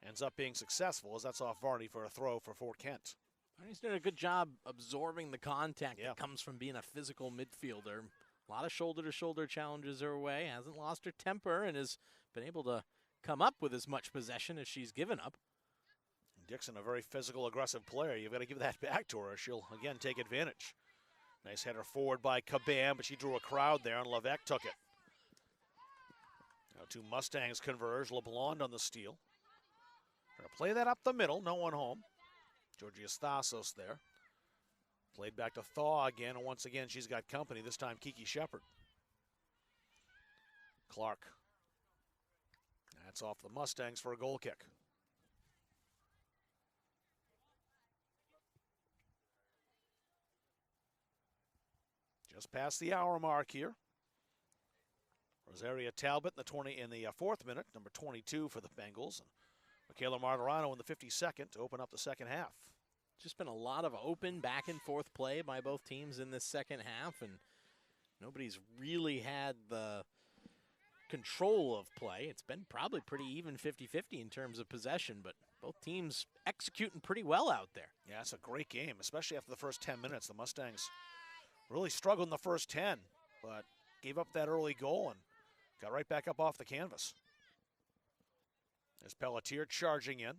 Ends up being successful as that's off Varney for a throw for Fort Kent. Varney's done a good job absorbing the contact that comes from being a physical midfielder. A lot of shoulder-to-shoulder challenges her way. Hasn't lost her temper and has been able to come up with as much possession as she's given up. Dixon, a very physical, aggressive player. You've got to give that back to her. She'll, again, take advantage. Nice header forward by Caban, but she drew a crowd there, and Levesque took it. Now two Mustangs converge. LeBlond on the steal. Trying to play that up the middle. No one home. Georgios Thasos there. Played back to Thaw again, and once again she's got company, this time Kiki Shepard. Clark. That's off the Mustangs for a goal kick. Just past the hour mark here. Rosaria Talbot in the fourth minute, number 22 for the Bengals. And Michaela Martirano in the 52nd to open up the second half. just been a lot of open back and forth play by both teams in this second half, and nobody's really had the control of play. It's been probably pretty even 50-50 in terms of possession, but both teams executing pretty well out there. Yeah, it's a great game, especially after the first 10 minutes. The Mustangs really struggled in the first 10, but gave up that early goal and got right back up off the canvas. There's Pelletier charging in.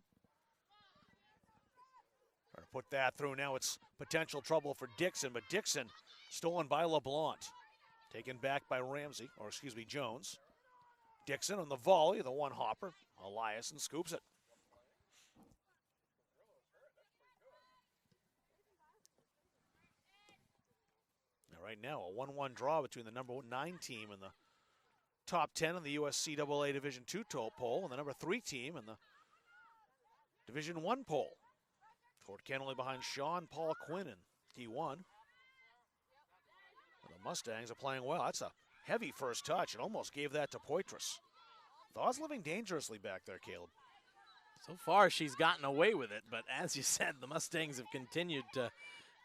Trying to put that through. Now it's potential trouble for Dixon, but Dixon stolen by LeBlanc. Taken back by Jones. Dixon on the volley, the one hopper. Eliason scoops it. Now right now, a 1-1 draw between the number 9 team and the top 10 in the USCAA Division II poll and the number 3 team in the Division I poll. Fort Kennelly behind Sean Paul Quinn in D1. The Mustangs are playing well. That's a heavy first touch. It almost gave that to Poitras. Thaw's living dangerously back there, Caleb. So far, she's gotten away with it, but as you said, the Mustangs have continued to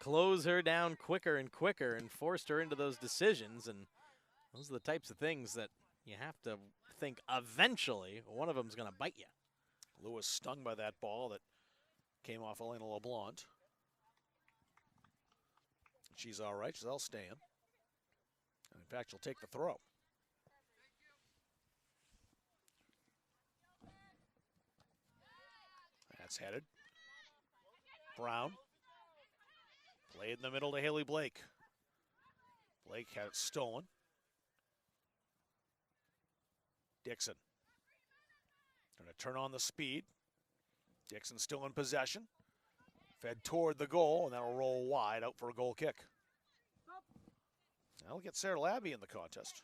close her down quicker and quicker and forced her into those decisions, and those are the types of things that you have to think eventually one of them's going to bite you. Lewis stung by that ball that came off Elena LeBlanc. She's all right. She's all staying. And in fact, she'll take the throw. That's headed. Brown. Played in the middle to Haley Blake. Blake had it stolen. Dixon. Going to turn on the speed. Dixon still in possession. Fed toward the goal, and that'll roll wide out for a goal kick. That'll get Sarah Labby in the contest.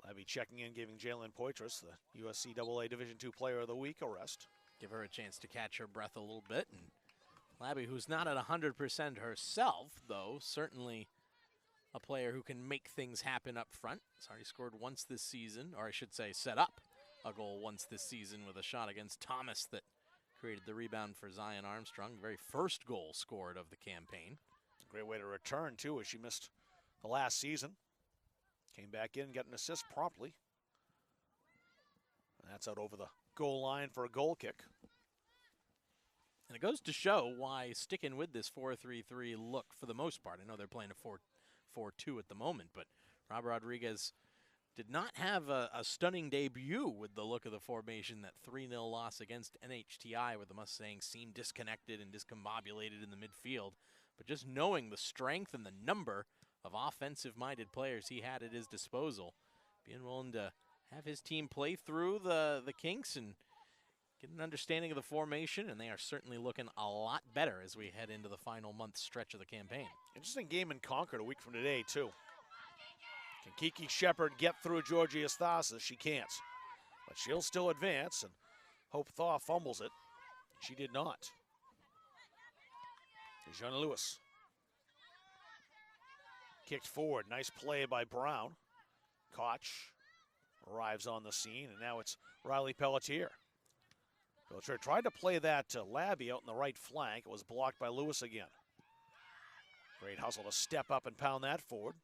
Labby checking in, giving Jalen Poitras, the USCAA Division II Player of the Week, a rest. Give her a chance to catch her breath a little bit. And Labby, who's not at 100% herself, though, certainly a player who can make things happen up front. Has already scored once this season, or I should say set up a goal once this season with a shot against Thomas that created the rebound for Zion Armstrong. The very first goal scored of the campaign. Great way to return, too, as she missed the last season. Came back in, got an assist promptly. And that's out over the goal line for a goal kick. And it goes to show why sticking with this 4-3-3 look for the most part. I know they're playing a 4-4-2 at the moment, but Rob Rodriguez did not have a stunning debut with the look of the formation. That 3-0 loss against NHTI where the Mustangs seemed disconnected and discombobulated in the midfield. But just knowing the strength and the number of offensive-minded players he had at his disposal, being willing to have his team play through the kinks and get an understanding of the formation, and they are certainly looking a lot better as we head into the final month stretch of the campaign. Interesting game in Concord a week from today, too. Can Kiki Shepard get through Georgia Esthasa? She can't. But she'll still advance, and Hope Thaw fumbles it. She did not. Dejanna Lewis. Kicked forward. Nice play by Brown. Koch arrives on the scene, and now it's Riley Pelletier. Pelletier tried to play that to Labby out in the right flank. It was blocked by Lewis again. Great hustle to step up and pound that forward.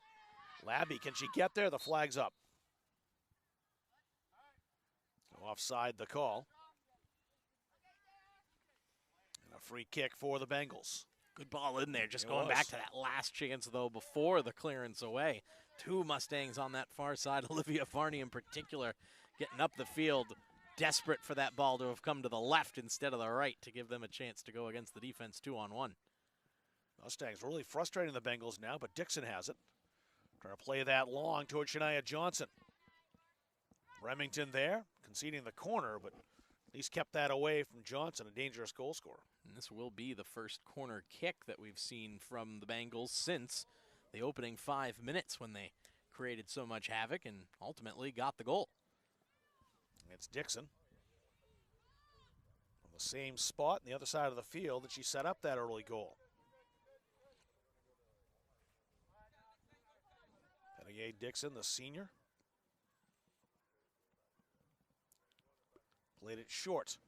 Labby, can she get there? The flag's up. Offside the call. And a free kick for the Bengals. Good ball in there, just going back to that last chance, though, before the clearance away. Two Mustangs on that far side, Olivia Varney in particular, getting up the field, desperate for that ball to have come to the left instead of the right to give them a chance to go against the defense 2-on-1. Mustangs really frustrating the Bengals now, but Dixon has it. Trying to play that long toward Shania Johnson. Remington there, conceding the corner, but at least kept that away from Johnson, a dangerous goal scorer. And this will be the first corner kick that we've seen from the Bengals since the opening 5 minutes when they created so much havoc and ultimately got the goal. It's Dixon on the same spot on the other side of the field that she set up that early goal. Pettier Dixon, the senior. Played it short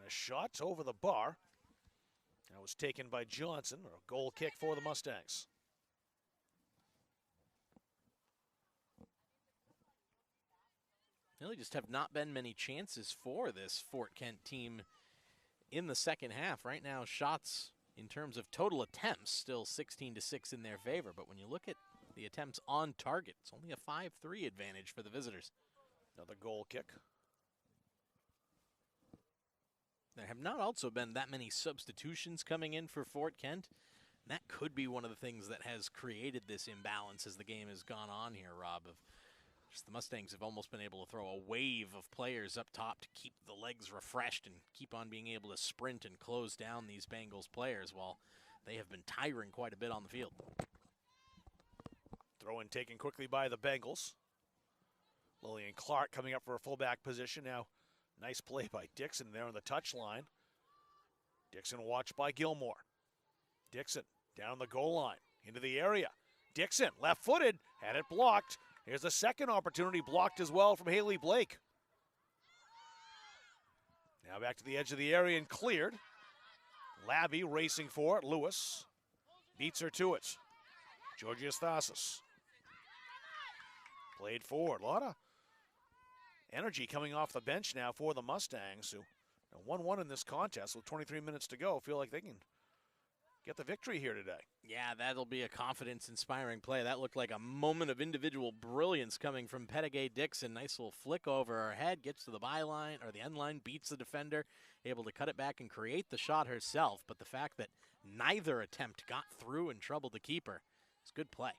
a shot over the bar. That was taken by Johnson, or a goal kick for the Mustangs. Really just have not been many chances for this Fort Kent team in the second half. Right now, shots in terms of total attempts still 16-6 in their favor. But when you look at the attempts on target, it's only a 5-3 advantage for the visitors. Another goal kick. There have not also been that many substitutions coming in for Fort Kent. And that could be one of the things that has created this imbalance as the game has gone on here, Rob. Of just the Mustangs have almost been able to throw a wave of players up top to keep the legs refreshed and keep on being able to sprint and close down these Bengals players while they have been tiring quite a bit on the field. Throw in taken quickly by the Bengals. Lillian Clark coming up for a fullback position now. Nice play by Dixon there on the touchline. Dixon watched by Gilmore. Dixon down the goal line into the area. Dixon left-footed, had it blocked. Here's a second opportunity blocked as well from Haley Blake. Now back to the edge of the area and cleared. Labby racing for it. Lewis beats her to it. Georgia Thasis played forward. A lot of energy coming off the bench now for the Mustangs, who 1-1 in this contest with 23 minutes to go. Feel like they can get the victory here today. Yeah, that'll be a confidence-inspiring play. That looked like a moment of individual brilliance coming from Pettigay Dixon. Nice little flick over her head, gets to the byline or the end line, beats the defender, able to cut it back and create the shot herself. But the fact that neither attempt got through and troubled the keeper is good play.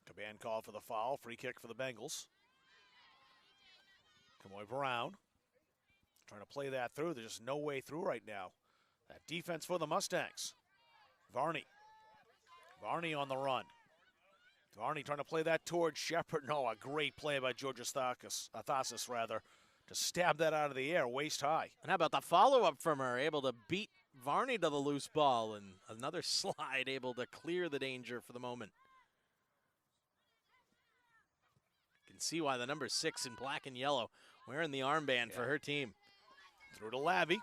Caban called for the foul. Free kick for the Bengals. Kamoy Brown trying to play that through. There's just no way through right now. That defense for the Mustangs. Varney on the run. Varney trying to play that towards Shepard. No, a great play by Georgia Thasis, to stab that out of the air, waist high. And how about the follow-up from her, able to beat Varney to the loose ball, and another slide able to clear the danger for the moment. You can see why the number 6 in black and yellow wearing the armband for her team. Through to Labby.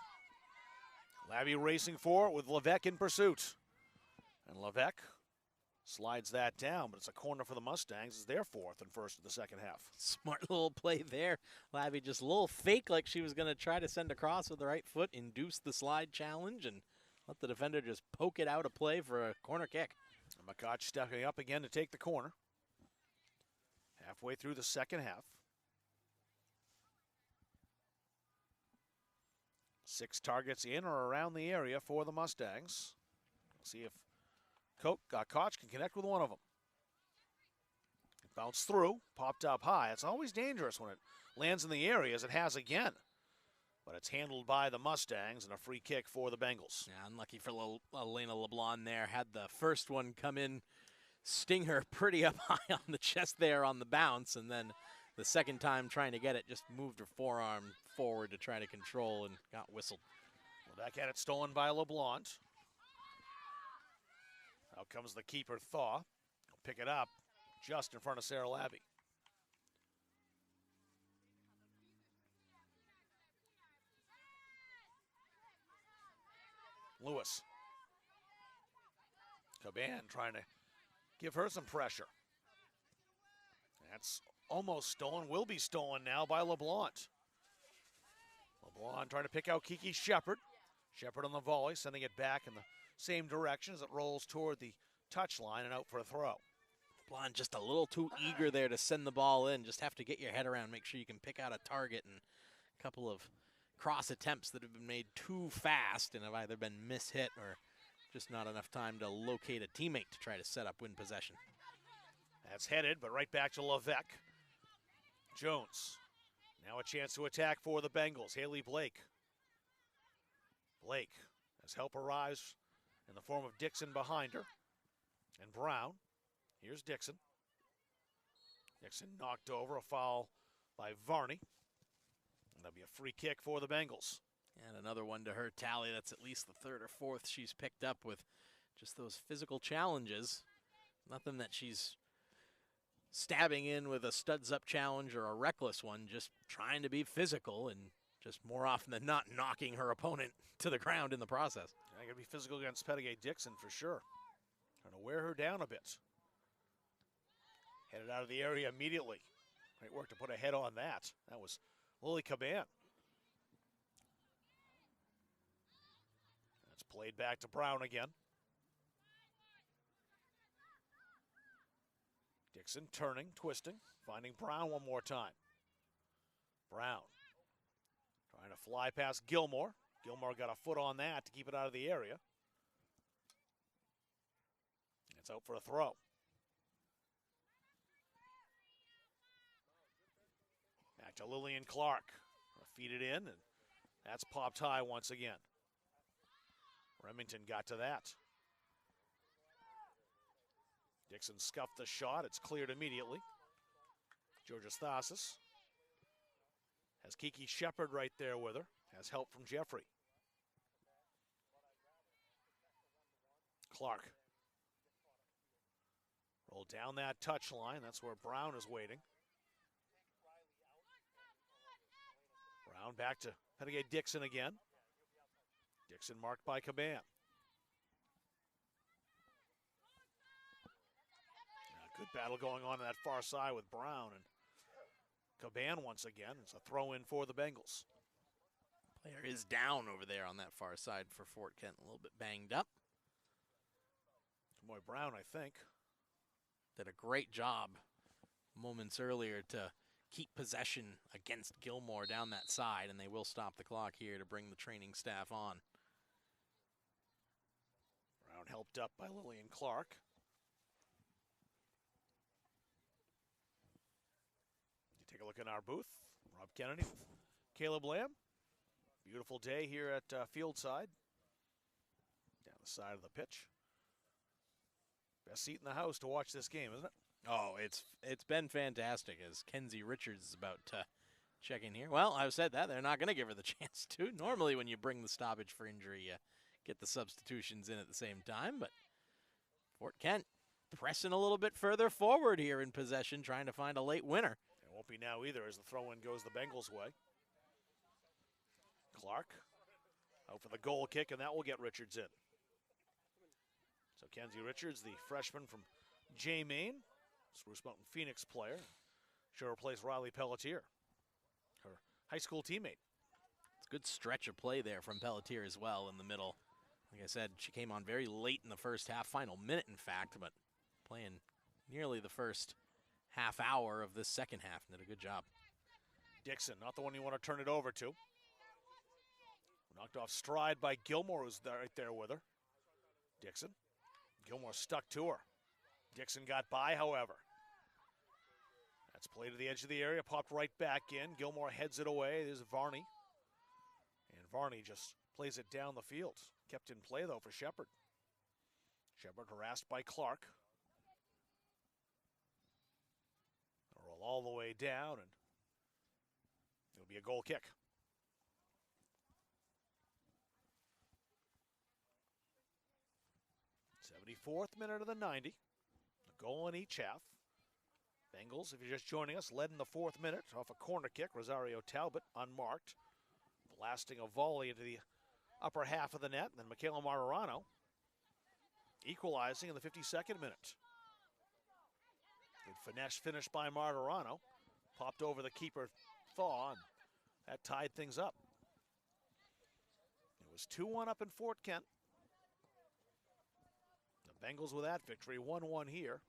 Labby racing for it with Levesque in pursuit. And Levesque slides that down, but it's a corner for the Mustangs. It's their fourth and first of the second half. Smart little play there. Labby just a little fake like she was going to try to send across with the right foot, induce the slide challenge, and let the defender just poke it out of play for a corner kick. And McCotch stepping up again to take the corner. Halfway through the second half. 6 targets in or around the area for the Mustangs. See if Koch can connect with one of them. It bounced through, popped up high. It's always dangerous when it lands in the area, as it has again. But it's handled by the Mustangs, and a free kick for the Bengals. Yeah, unlucky for Elena LeBlanc there. Had the first one come in, sting her pretty up high on the chest there on the bounce, and then the second time trying to get it, just moved her forearm forward to try to control and got whistled. Levesque had it stolen by LeBlanc. Out comes the keeper, Thaw. He'll pick it up just in front of Sarah Labby. Lewis. Caban trying to give her some pressure. That's almost stolen, will be stolen now by LeBlanc. LeBlanc trying to pick out Kiki Shepard. Shepard on the volley, sending it back in the same direction as it rolls toward the touchline and out for a throw. LeBlanc just a little too eager there to send the ball in. Just have to get your head around, make sure you can pick out a target, and a couple of cross attempts that have been made too fast and have either been mishit or just not enough time to locate a teammate to try to set up win possession. That's headed, but right back to Levesque. Jones. Now a chance to attack for the Bengals. Haley Blake. Blake, as help arrives in the form of Dixon behind her. And Brown. Here's Dixon. Dixon knocked over, a foul by Varney. And that'll be a free kick for the Bengals. And another one to her tally. That's at least the third or fourth she's picked up with just those physical challenges. Nothing that she's stabbing in with a studs up challenge or a reckless one, just trying to be physical and just more often than not knocking her opponent to the ground in the process. Yeah, going to be physical against Pettigay Dixon for sure. Trying to wear her down a bit. Headed out of the area immediately. Great work to put a head on that. That was Lily Caban. That's played back to Brown again. Dixon turning, twisting, finding Brown one more time. Brown trying to fly past Gilmore. Gilmore got a foot on that to keep it out of the area. It's out for a throw. Back to Lillian Clark. Feed it in, and that's popped high once again. Remington got to that. Dixon scuffed the shot. It's cleared immediately. Georgia Thasis has Kiki Shepard right there with her. Has help from Jeffrey. Clark. Roll down that touch line. That's where Brown is waiting. Brown back to Pettigay Dixon again. Dixon marked by Caban. Good battle going on that far side with Brown and Caban once again. It's a throw in for the Bengals. Player is down over there on that far side for Fort Kent, a little bit banged up. Boy, Brown, I think. Did a great job moments earlier to keep possession against Gilmore down that side, and they will stop the clock here to bring the training staff on. Brown helped up by Lillian Clark. Take a look in our booth. Rob Kennedy with Caleb Lamb. Beautiful day here at Fieldside. Down the side of the pitch. Best seat in the house to watch this game, isn't it? Oh, it's been fantastic as Kenzie Richards is about to check in here. Well, I've said that. They're not going to give her the chance to. Normally when you bring the stoppage for injury, you get the substitutions in at the same time. But Fort Kent pressing a little bit further forward here in possession, trying to find a late winner. It won't be now either as the throw-in goes the Bengals' way. Clark out for the goal kick, and that will get Richards in. So Kenzie Richards, the freshman from J Maine, Spruce Mountain Phoenix player. She'll replace Riley Pelletier, her high school teammate. It's a good stretch of play there from Pelletier as well in the middle. Like I said, she came on very late in the first half, final minute in fact, but playing nearly the first half hour of this second half. Did a good job. Dixon, not the one you want to turn it over to. Knocked off stride by Gilmore, who's right there with her. Dixon. Gilmore stuck to her. Dixon got by, however. That's played to the edge of the area, popped right back in. Gilmore heads it away. There's Varney. And Varney just plays it down the field. Kept in play, though, for Shepard. Shepard harassed by Clark. They'll roll all the way down, and it'll be a goal kick. 74th minute of the 90. A goal in each half. Bengals, if you're just joining us, led in the 4th minute off a corner kick. Rosario Talbot unmarked, blasting a volley into the upper half of the net. And then Michaela Martirano equalizing in the 52nd minute. Good finesse finish by Martirano. Popped over the keeper Thaw, and that tied things up. It was 2-1 up in Fort Kent. The Bengals with that victory, 1-1 here,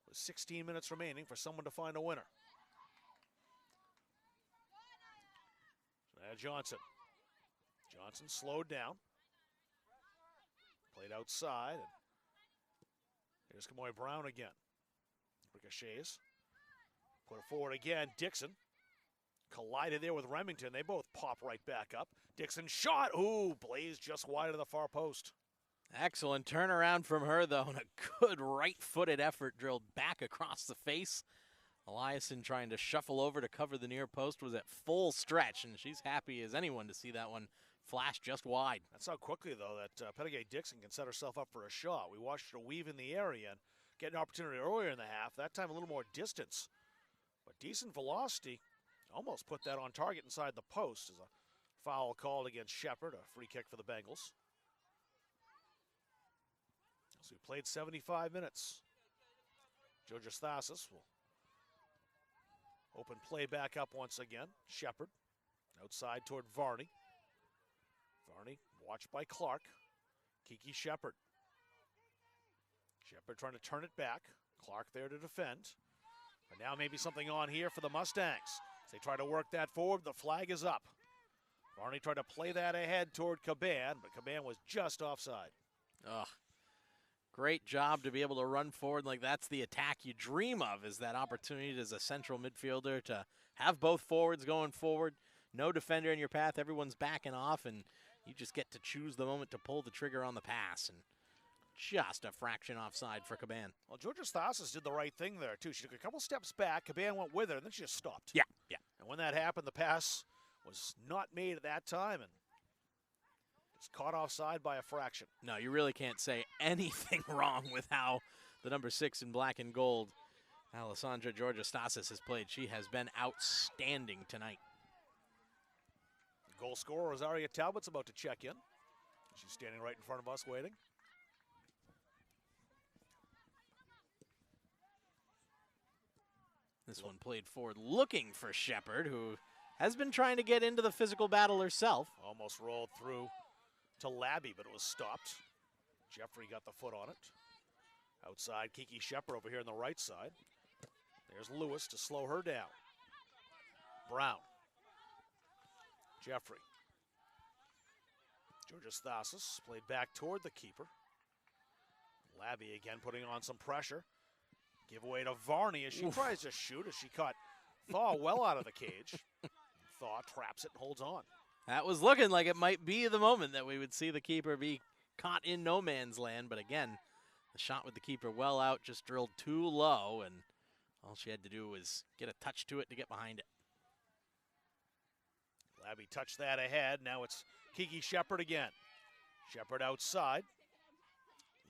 with 16 minutes remaining for someone to find a winner. So now Johnson. Johnson slowed down. Played outside. And here's Kamoy Brown again. Ricochets. Put it forward again. Dixon collided there with Remington. They both pop right back up. Dixon shot. Ooh, blazed just wide of the far post. Excellent turnaround from her, though, and a good right-footed effort drilled back across the face. Eliason trying to shuffle over to cover the near post was at full stretch, and she's happy as anyone to see that one flash just wide. That's how quickly, though, that Pettigay Dixon can set herself up for a shot. We watched her weave in the area and get an opportunity earlier in the half, that time a little more distance. But decent velocity Almost put that on target inside the post as a foul called against Shepard, a free kick for the Bengals. So we played 75 minutes. Georgios Thasis will open play back up once again. Shepard outside toward Varney. Varney watched by Clark. Kiki Shepard. Shepard trying to turn it back. Clark there to defend. But now maybe something on here for the Mustangs. As they try to work that forward, the flag is up. Varney tried to play that ahead toward Caban, but Caban was just offside. Ugh. Great job to be able to run forward. Like, that's the attack you dream of, is that opportunity as a central midfielder to have both forwards going forward. No defender in your path. Everyone's backing off, and you just get to choose the moment to pull the trigger on the pass. And just a fraction offside for Caban. Well, Georgios Thasis did the right thing there, too. She took a couple steps back. Caban went with her, and then she just stopped. Yeah. And when that happened, the pass was not made at that time, and just caught offside by a fraction. No, you really can't say anything wrong with how the number 6 in black and gold, Alessandra Georgios Thasis, has played. She has been outstanding tonight. The goal scorer, Rosaria Talbot's about to check in. She's standing right in front of us waiting. This one played forward looking for Shepard, who has been trying to get into the physical battle herself. Almost rolled through to Labby, but it was stopped. Jeffrey got the foot on it. Outside, Kiki Shepard over here on the right side. There's Lewis to slow her down. Brown. Jeffrey. Georgios Thasis played back toward the keeper. Labby again putting on some pressure. Give away to Varney as she tries to shoot, as she caught Thaw well out of the cage. Thaw traps it and holds on. That was looking like it might be the moment that we would see the keeper be caught in no man's land. But again, the shot with the keeper well out, just drilled too low, and all she had to do was get a touch to it to get behind it. Labby touched that ahead. Now it's Kiki Shepard again. Shepard outside.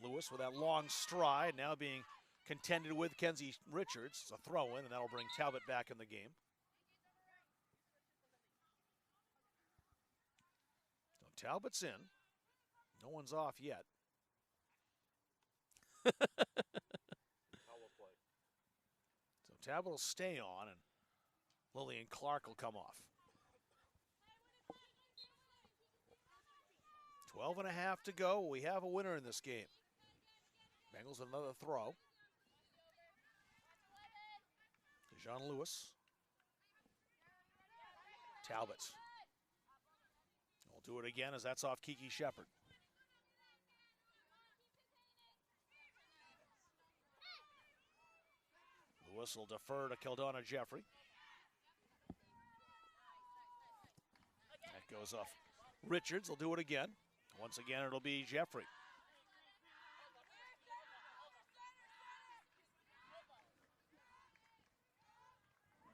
Lewis with that long stride, now being contended with Kenzie Richards. It's a throw in, and that'll bring Talbot back in the game. So Talbot's in. No one's off yet. So Talbot will stay on, and Lillian Clark will come off. 12 and a half to go. We have a winner in this game. Bengals another throw. Jean Lewis. Talbot. We'll do it again as that's off Kiki Shepard. Lewis will defer to Keldona Jeffrey. That goes off Richards. Will do it again. Once again, it'll be Jeffrey.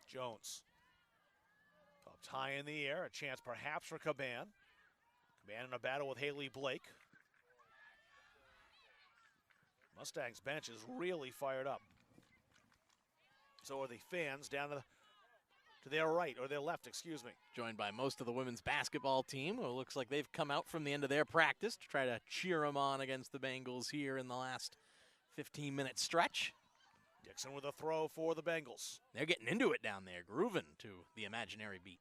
Jones. Popped high in the air. A chance perhaps for Caban. Caban in a battle with Haley Blake. Mustangs bench is really fired up. So are the fans down to their right, or their left, excuse me. Joined by most of the women's basketball team, who looks like they've come out from the end of their practice to try to cheer them on against the Bengals here in the last 15-minute stretch. Dixon with a throw for the Bengals. They're getting into it down there, grooving to the imaginary beat.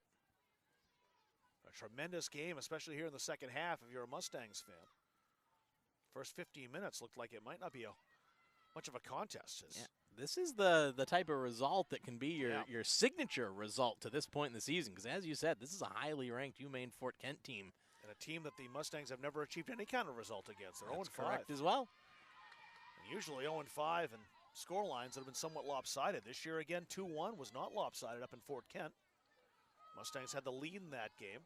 A tremendous game, especially here in the second half if you're a Mustangs fan. First 15 minutes looked like it might not be much of a contest. Yeah. This is the type of result that can be your signature result to this point in the season, because as you said, this is a highly ranked UMaine Fort Kent team. And a team that the Mustangs have never achieved any kind of result against. They're 0-5. Correct as well. And usually 0-5 and score lines that have been somewhat lopsided. This year again, 2-1 was not lopsided up in Fort Kent. Mustangs had the lead in that game.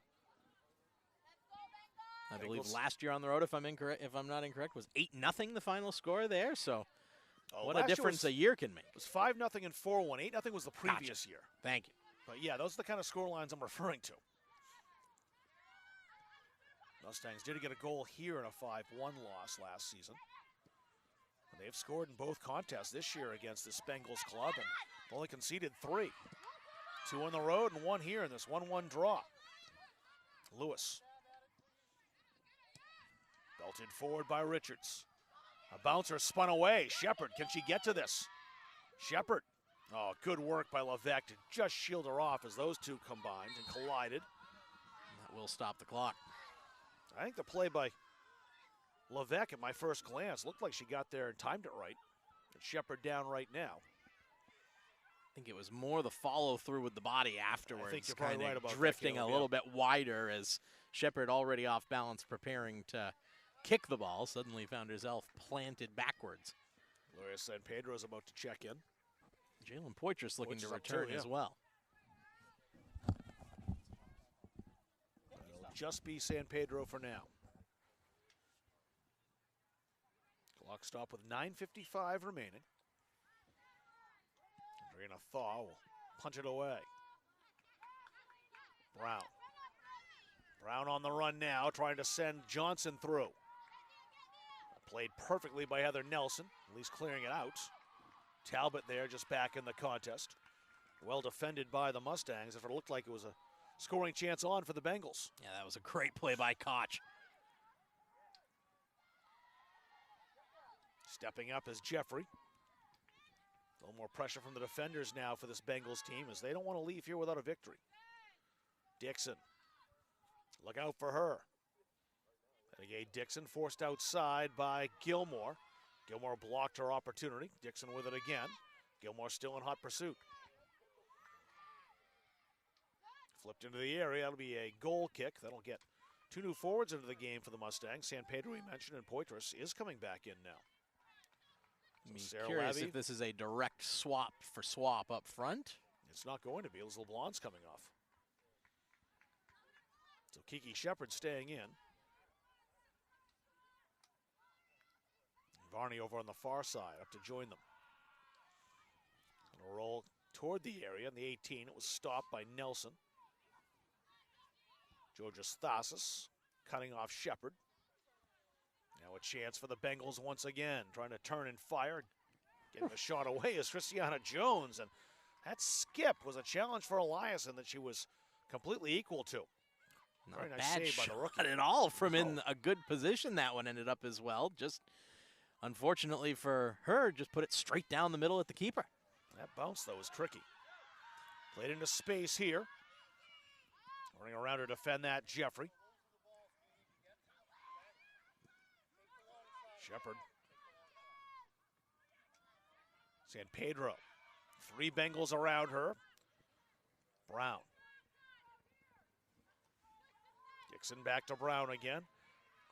I believe last year on the road, if I'm not incorrect, was 8-0 the final score there. So what a difference a year can make. It was 5-0 and 4-1. 8-0 was the previous year. Thank you. But yeah, those are the kind of score lines I'm referring to. Mustangs did get a goal here in a 5-1 loss last season. They've scored in both contests this year against the Bengals club and only conceded 3. 2 on the road and 1 here in this 1-1 draw. Lewis. Belted forward by Richards. A bouncer spun away. Shepard, can she get to this? Shepard. Oh, good work by Levesque to just shield her off as those two combined and collided. That will stop the clock. I think the play by Levesque at my first glance looked like she got there and timed it right. And Shepard down right now. I think it was more the follow through with the body afterwards. I think you're probably right about that, drifting Caleb, a little bit wider as Shepard, already off balance, preparing to kick the ball, suddenly found herself planted backwards. Gloria San Pedro is about to check in. Jalen Poitras looking to Poitras up return too, yeah. as well. It'll just be San Pedro for now. Clock stop with 9:55 remaining. Adriana Thaw will punch it away. Brown. Brown on the run now, trying to send Johnson through. Played perfectly by Heather Nelson, at least clearing it out. Talbot there just back in the contest. Well defended by the Mustangs. If it looked like it was a scoring chance on for the Bengals. Yeah, that was a great play by Koch. Stepping up is Jeffrey. A little more pressure from the defenders now for this Bengals team as they don't want to leave here without a victory. Dixon. Look out for her. Renegade Dixon forced outside by Gilmore. Gilmore blocked her opportunity. Dixon with it again. Gilmore still in hot pursuit. Flipped into the area. That'll be a goal kick. That'll get 2 new forwards into the game for the Mustangs. San Pedro, we mentioned, and Poitras is coming back in now. I'm curious if this is a direct swap for swap up front. It's not going to be. Liz LeBlanc's coming off. So Kiki Shepard staying in. Varney over on the far side, up to join them. Gonna roll toward the area in the 18. It was stopped by Nelson. Georgios Thasis cutting off Shepard. Now a chance for the Bengals once again, trying to turn and fire. Getting the shot away is Christiana Jones, and that skip was a challenge for Eliason that she was completely equal to. Not Very a nice bad save by shot the rookie. at all from in a good position. That one ended up as well. Just unfortunately for her, just put it straight down the middle at the keeper. That bounce, though, was tricky. Played into space here. Running around to defend that, Jeffrey. Shepard. San Pedro. 3 Bengals around her. Brown. Dixon back to Brown again.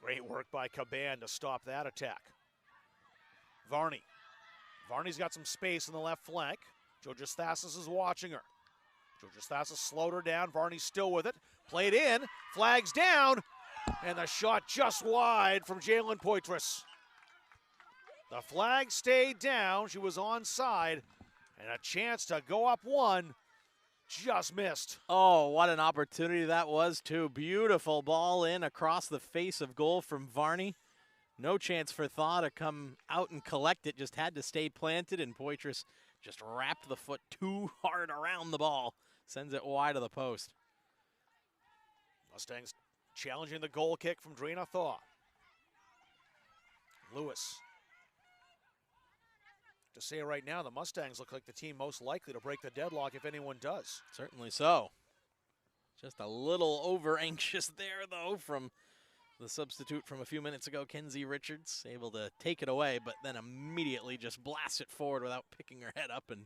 Great work by Caban to stop that attack. Varney. Varney's got some space in the left flank. Georgios Thasis is watching her. Georgios Thasis slowed her down. Varney's still with it. Played in. Flags down. And the shot just wide from Jalen Poitras. The flag stayed down. She was onside. And a chance to go up 1. Just missed. Oh, what an opportunity that was, too. Beautiful ball in across the face of goal from Varney. No chance for Thaw to come out and collect it. Just had to stay planted, and Poitras just wrapped the foot too hard around the ball. Sends it wide of the post. Mustangs challenging the goal kick from Drina Thaw. Lewis. To say right now, the Mustangs look like the team most likely to break the deadlock if anyone does. Certainly so. Just a little over anxious there, though, from the substitute from a few minutes ago, Kenzie Richards, able to take it away, but then immediately just blast it forward without picking her head up. And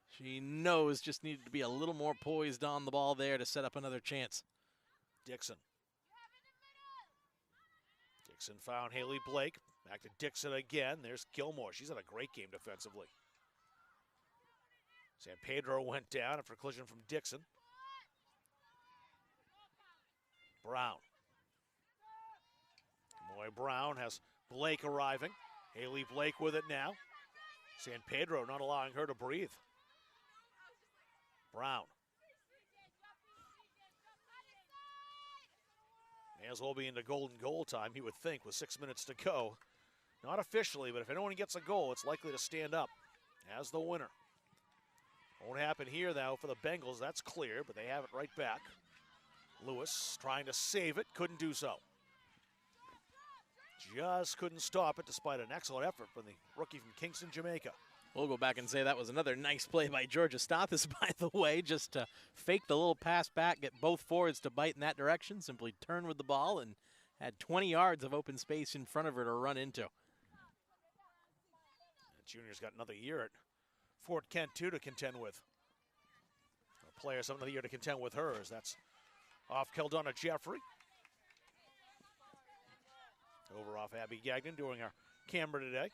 she knows just needed to be a little more poised on the ball there to set up another chance. Dixon. Dixon found Haley Blake. Back to Dixon again. There's Gilmore. She's had a great game defensively. San Pedro went down after a collision from Dixon. Brown. Moy Brown has Blake arriving. Haley Blake with it now. San Pedro not allowing her to breathe. Brown. May as well be into golden goal time, he would think, with 6 minutes to go. Not officially, but if anyone gets a goal, it's likely to stand up as the winner. Won't happen here, though, for the Bengals. That's clear, but they have it right back. Lewis trying to save it, couldn't do so. Just couldn't stop it despite an excellent effort from the rookie from Kingston, Jamaica. We'll go back and say that was another nice play by Georgia Stathis, by the way, just to fake the little pass back, get both forwards to bite in that direction, simply turn with the ball, and had 20 yards of open space in front of her to run into. The junior's got another year at Fort Kent, too, to contend with. The players have another year to contend with her, as that's off Keldona Jeffrey. Over off Abby Gagnon doing our camera today.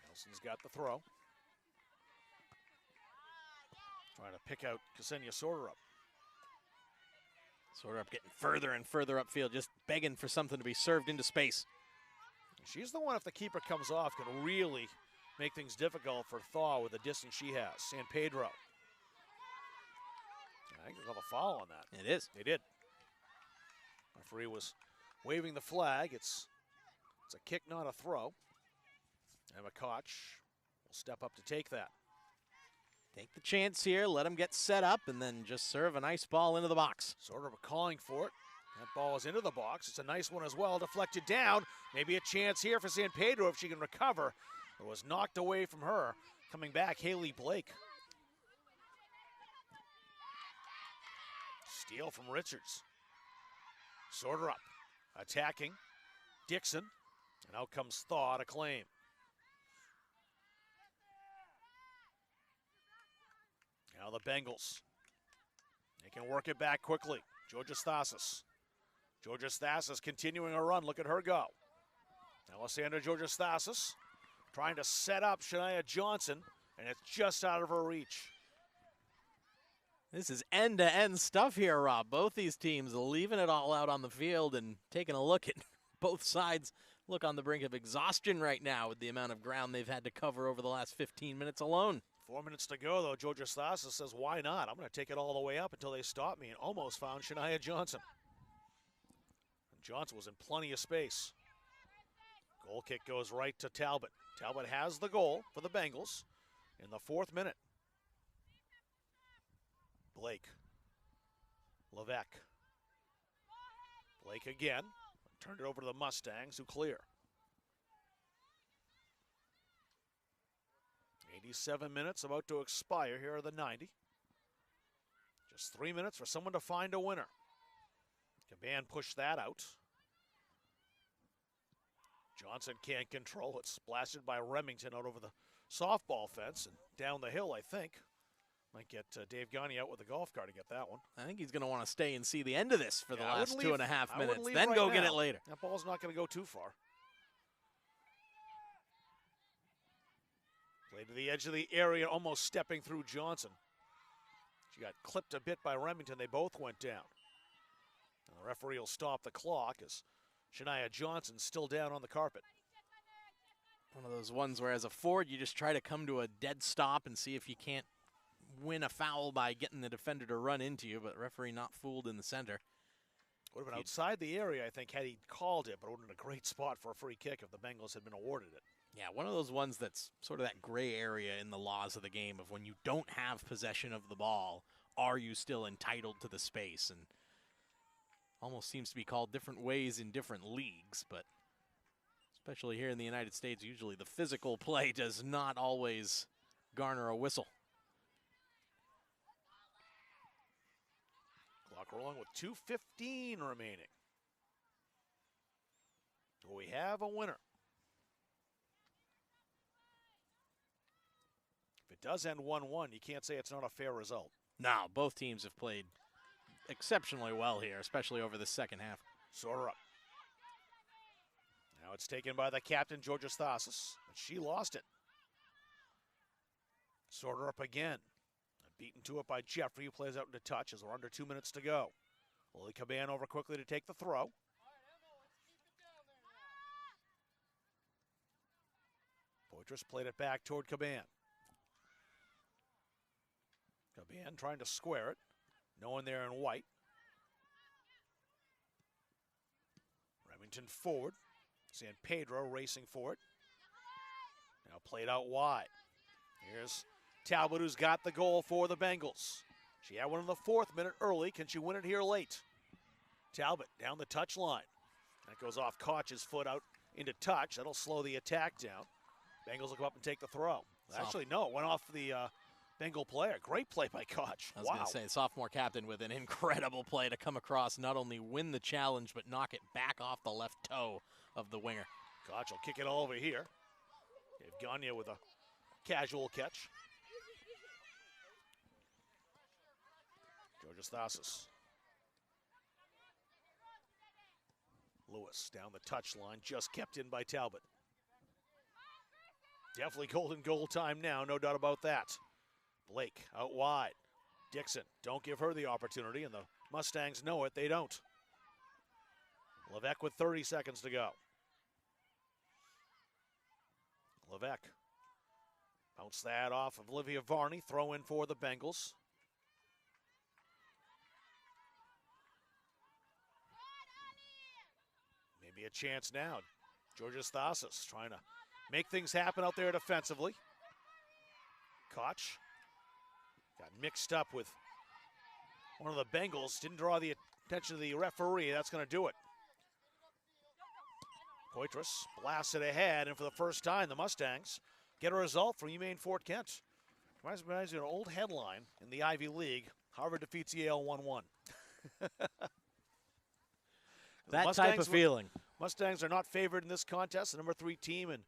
Nelson's got the throw. Trying to pick out Ksenia Sorterup. Sorterup getting further and further upfield, just begging for something to be served into space. She's the one, if the keeper comes off, can really make things difficult for Thaw with the distance she has. San Pedro. I think they'll have a foul on that. It is. They did. Referee was waving the flag. It's a kick, not a throw. Emma Koch will step up to take that. Take the chance here, let him get set up, and then just serve a nice ball into the box. Sort of calling for it. That ball is into the box. It's a nice one as well, deflected down. Maybe a chance here for San Pedro if she can recover. It was knocked away from her. Coming back, Haley Blake. Steal from Richards. Sorterup attacking. Dixon. And out comes Thaw to claim. Now the Bengals. They can work it back quickly. Georgia Stathis. Georgia Stathis continuing a run. Look at her go. Alessandra Georgia Stathis trying to set up Shania Johnson, and it's just out of her reach. This is end-to-end stuff here, Rob. Both these teams leaving it all out on the field and taking a look at both sides. Look on the brink of exhaustion right now with the amount of ground they've had to cover over the last 15 minutes alone. 4 minutes to go, though. Georgia Stathis says, why not? I'm going to take it all the way up until they stop me, and almost found Shania Johnson. And Johnson was in plenty of space. Goal kick goes right to Talbot. Talbot has the goal for the Bengals in the 4th minute. Blake. Levesque. Blake again. Turned it over to the Mustangs, who clear. 87 minutes about to expire. Here are the 90. Just 3 minutes for someone to find a winner. Caban pushed that out. Johnson can't control it. Blasted by Remington out over the softball fence and down the hill, I think. Might get Dave Gagne out with a golf cart to get that one. I think he's going to want to stay and see the end of this for the last 2.5 minutes, leave then right go now. get it later. That ball's not going to go too far. Play to the edge of the area, almost stepping through Johnson. She got clipped a bit by Remington. They both went down. And the referee will stop the clock as Shania Johnson's still down on the carpet. One of those ones where as a forward, you just try to come to a dead stop and see if you can't win a foul by getting the defender to run into you, but referee not fooled in the center. Would have been outside the area, I think, had he called it, but it would have been a great spot for a free kick if the Bengals had been awarded it. Yeah, one of those ones that's sort of that gray area in the laws of the game of when you don't have possession of the ball, are you still entitled to the space? And almost seems to be called different ways in different leagues, but especially here in the United States, usually the physical play does not always garner a whistle. Clock rolling with 2:15 remaining. We have a winner. If it does end 1-1, you can't say it's not a fair result. No, both teams have played exceptionally well here, especially over the second half. Sorterup. Now it's taken by the captain, Georgia Stathis, but she lost it. Sorterup again. Beaten to it by Jeffrey, who plays out into touch as we're under 2 minutes to go. Lily Caban over quickly to take the throw. Poitras played it back toward Caban. Caban trying to square it. No one there in white. Remington forward. San Pedro racing for it. Now played out wide. Here's Talbot, who's got the goal for the Bengals. She had one in the 4th minute early. Can she win it here late? Talbot down the touch line. That goes off Koch's foot out into touch. That'll slow the attack down. Bengals will come up and take the throw. Actually, no, it went off the Bengal player. Great play by Koch. I was going to say, sophomore captain with an incredible play to come across, not only win the challenge, but knock it back off the left toe of the winger. Koch will kick it all over here. Gagne with a casual catch. Georgia Stasis. Lewis down the touch line, just kept in by Talbot. Definitely golden goal time now, no doubt about that. Blake out wide. Dixon, don't give her the opportunity, and the Mustangs know it, they don't. Levesque with 30 seconds to go. Levesque bounce that off of Olivia Varney, throw in for the Bengals. Maybe a chance now. Georgia Stasis trying to make things happen out there defensively. Koch got mixed up with one of the Bengals. Didn't draw the attention of the referee. That's going to do it. Poitras blasts it ahead, and for the first time, the Mustangs get a result from UMaine Fort Kent. Reminds me of an old headline in the Ivy League. Harvard defeats Yale 1-1. That type of feeling. Mustangs are not favored in this contest. The number 3 team in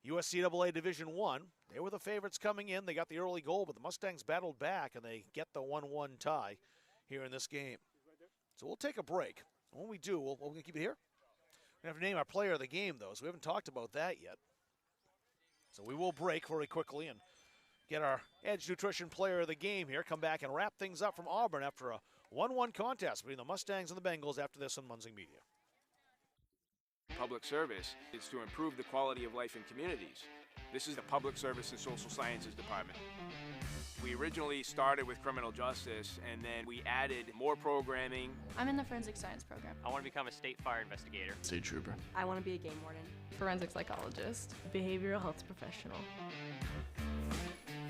USCAA Division I. They were the favorites coming in. They got the early goal, but the Mustangs battled back, and they get the 1-1 tie here in this game. So we'll take a break. When we do, we're going to keep it here. We have to name our player of the game, though, so we haven't talked about that yet. So we will break very quickly and get our Edge Nutrition player of the game here, come back and wrap things up from Auburn after a 1-1 contest between the Mustangs and the Bengals after this on Munzing Media. Public service is to improve the quality of life in communities. This is the Public Service and Social Sciences Department. We originally started with criminal justice, and then we added more programming. I'm in the forensic science program. I want to become a state fire investigator. State trooper. I want to be a game warden. Forensic psychologist. Behavioral health professional.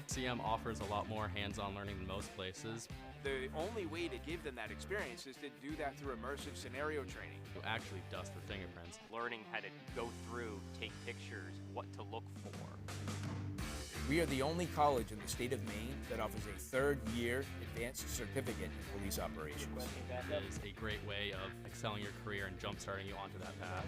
CM offers a lot more hands-on learning than most places. The only way to give them that experience is to do that through immersive scenario training. You actually dust their fingerprints. Learning how to go through, take pictures, what to look for. We are the only college in the state of Maine that offers a third-year advanced certificate in police operations. It is a great way of excelling your career and jump-starting you onto that path.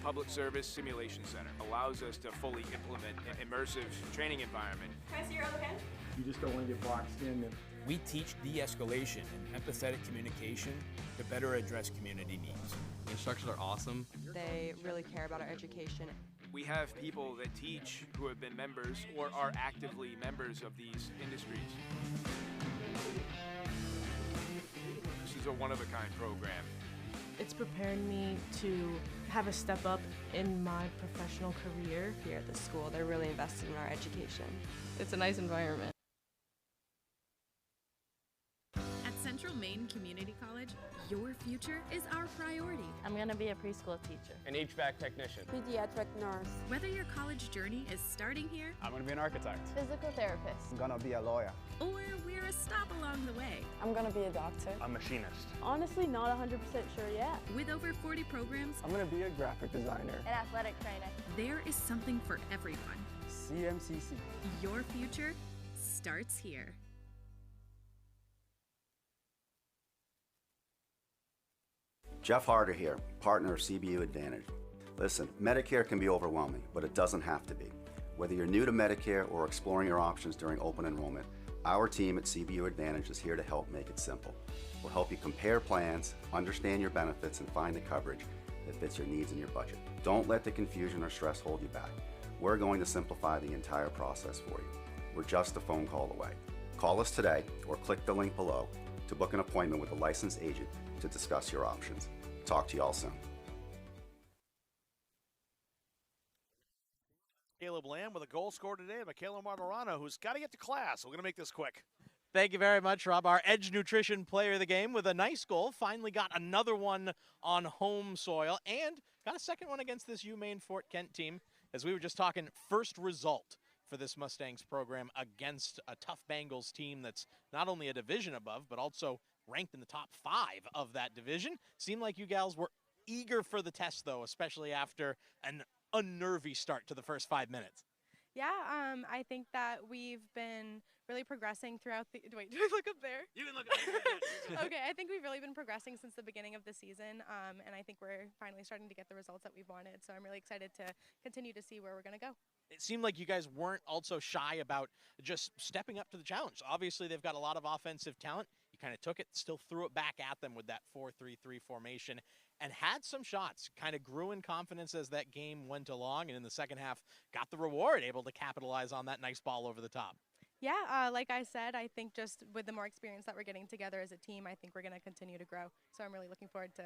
Public Service Simulation Center allows us to fully implement an immersive training environment. Can I see your other pen? You just don't want to get boxed in. We teach de-escalation and empathetic communication to better address community needs. The instructors are awesome. They really care about our education. We have people that teach who have been members or are actively members of these industries. This is a one-of-a-kind program. It's preparing me to have a step up in my professional career. Here at the school, they're really invested in our education. It's a nice environment. At Central Maine Community College, your future is our priority. I'm going to be a preschool teacher. An HVAC technician. Pediatric nurse. Whether your college journey is starting here, I'm going to be an architect. Physical therapist. I'm going to be a lawyer. or we're a stop along the way. I'm going to be a doctor. A machinist. Honestly, not 100% sure yet. With over 40 programs, I'm going to be a graphic designer. An athletic trainer. There is something for everyone. CMCC. Your future starts here. Jeff Harder here, partner of CBU Advantage. Listen, Medicare can be overwhelming, but it doesn't have to be. Whether you're new to Medicare or exploring your options during open enrollment, our team at CBU Advantage is here to help make it simple. We'll help you compare plans, understand your benefits, and find the coverage that fits your needs and your budget. Don't let the confusion or stress hold you back. We're going to simplify the entire process for you. We're just a phone call away. Call us today or click the link below to book an appointment with a licensed agent to discuss your options. Talk to you all soon. Caleb Lamb with a goal scored today. Michaela Martorano, who's got to get to class. We're going to make this quick. Thank you very much, Rob. Our Edge Nutrition player of the game with a nice goal. Finally got another one on home soil and got a second one against this UMaine Fort Kent team. As we were just talking, first result for this Mustangs program against a tough Bengals team that's not only a division above, but also ranked in the top 5 of that division. Seemed like you gals were eager for the test, though, especially after an unnervy start to the first 5 minutes. Yeah, I think that we've been really progressing throughout the. Wait, do I look up there? You can look up there. Okay, I think we've really been progressing since the beginning of the season, and I think we're finally starting to get the results that we've wanted. So I'm really excited to continue to see where we're going to go. It seemed like you guys weren't also shy about just stepping up to the challenge. Obviously, they've got a lot of offensive talent. You kind of took it, still threw it back at them with that 4-3-3 formation, and had some shots. Kind of grew in confidence as that game went along, and in the second half, got the reward, able to capitalize on that nice ball over the top. Yeah, like I said, I think just with the more experience that we're getting together as a team, I think we're going to continue to grow. So I'm really looking forward to.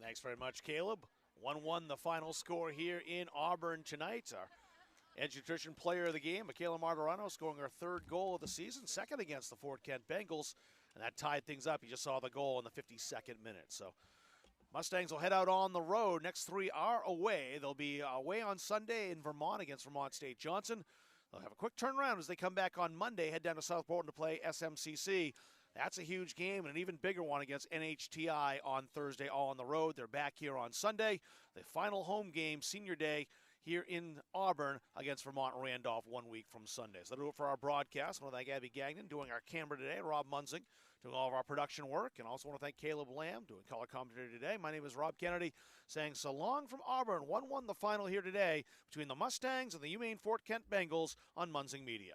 Thanks very much, Caleb. 1-1 the final score here in Auburn tonight. Our Edge Nutrition player of the game, Michaela Martorano, scoring her 3rd goal of the season, 2nd against the Fort Kent Bengals, and that tied things up. You just saw the goal in the 52nd minute. So Mustangs will head out on the road. Next 3 are away. They'll be away on Sunday in Vermont against Vermont State Johnson. They'll have a quick turnaround as they come back on Monday, head down to South Portland to play SMCC. That's a huge game and an even bigger one against NHTI on Thursday, all on the road. They're back here on Sunday. The final home game, senior day, here in Auburn against Vermont Randolph 1 week from Sunday. So that'll do it for our broadcast. I want to thank Abby Gagnon doing our camera today, Rob Munzing doing all of our production work, and also want to thank Caleb Lamb doing color commentary today. My name is Rob Kennedy saying so long from Auburn. 1-1 the final here today between the Mustangs and the UMaine Fort Kent Bengals on Munzing Media.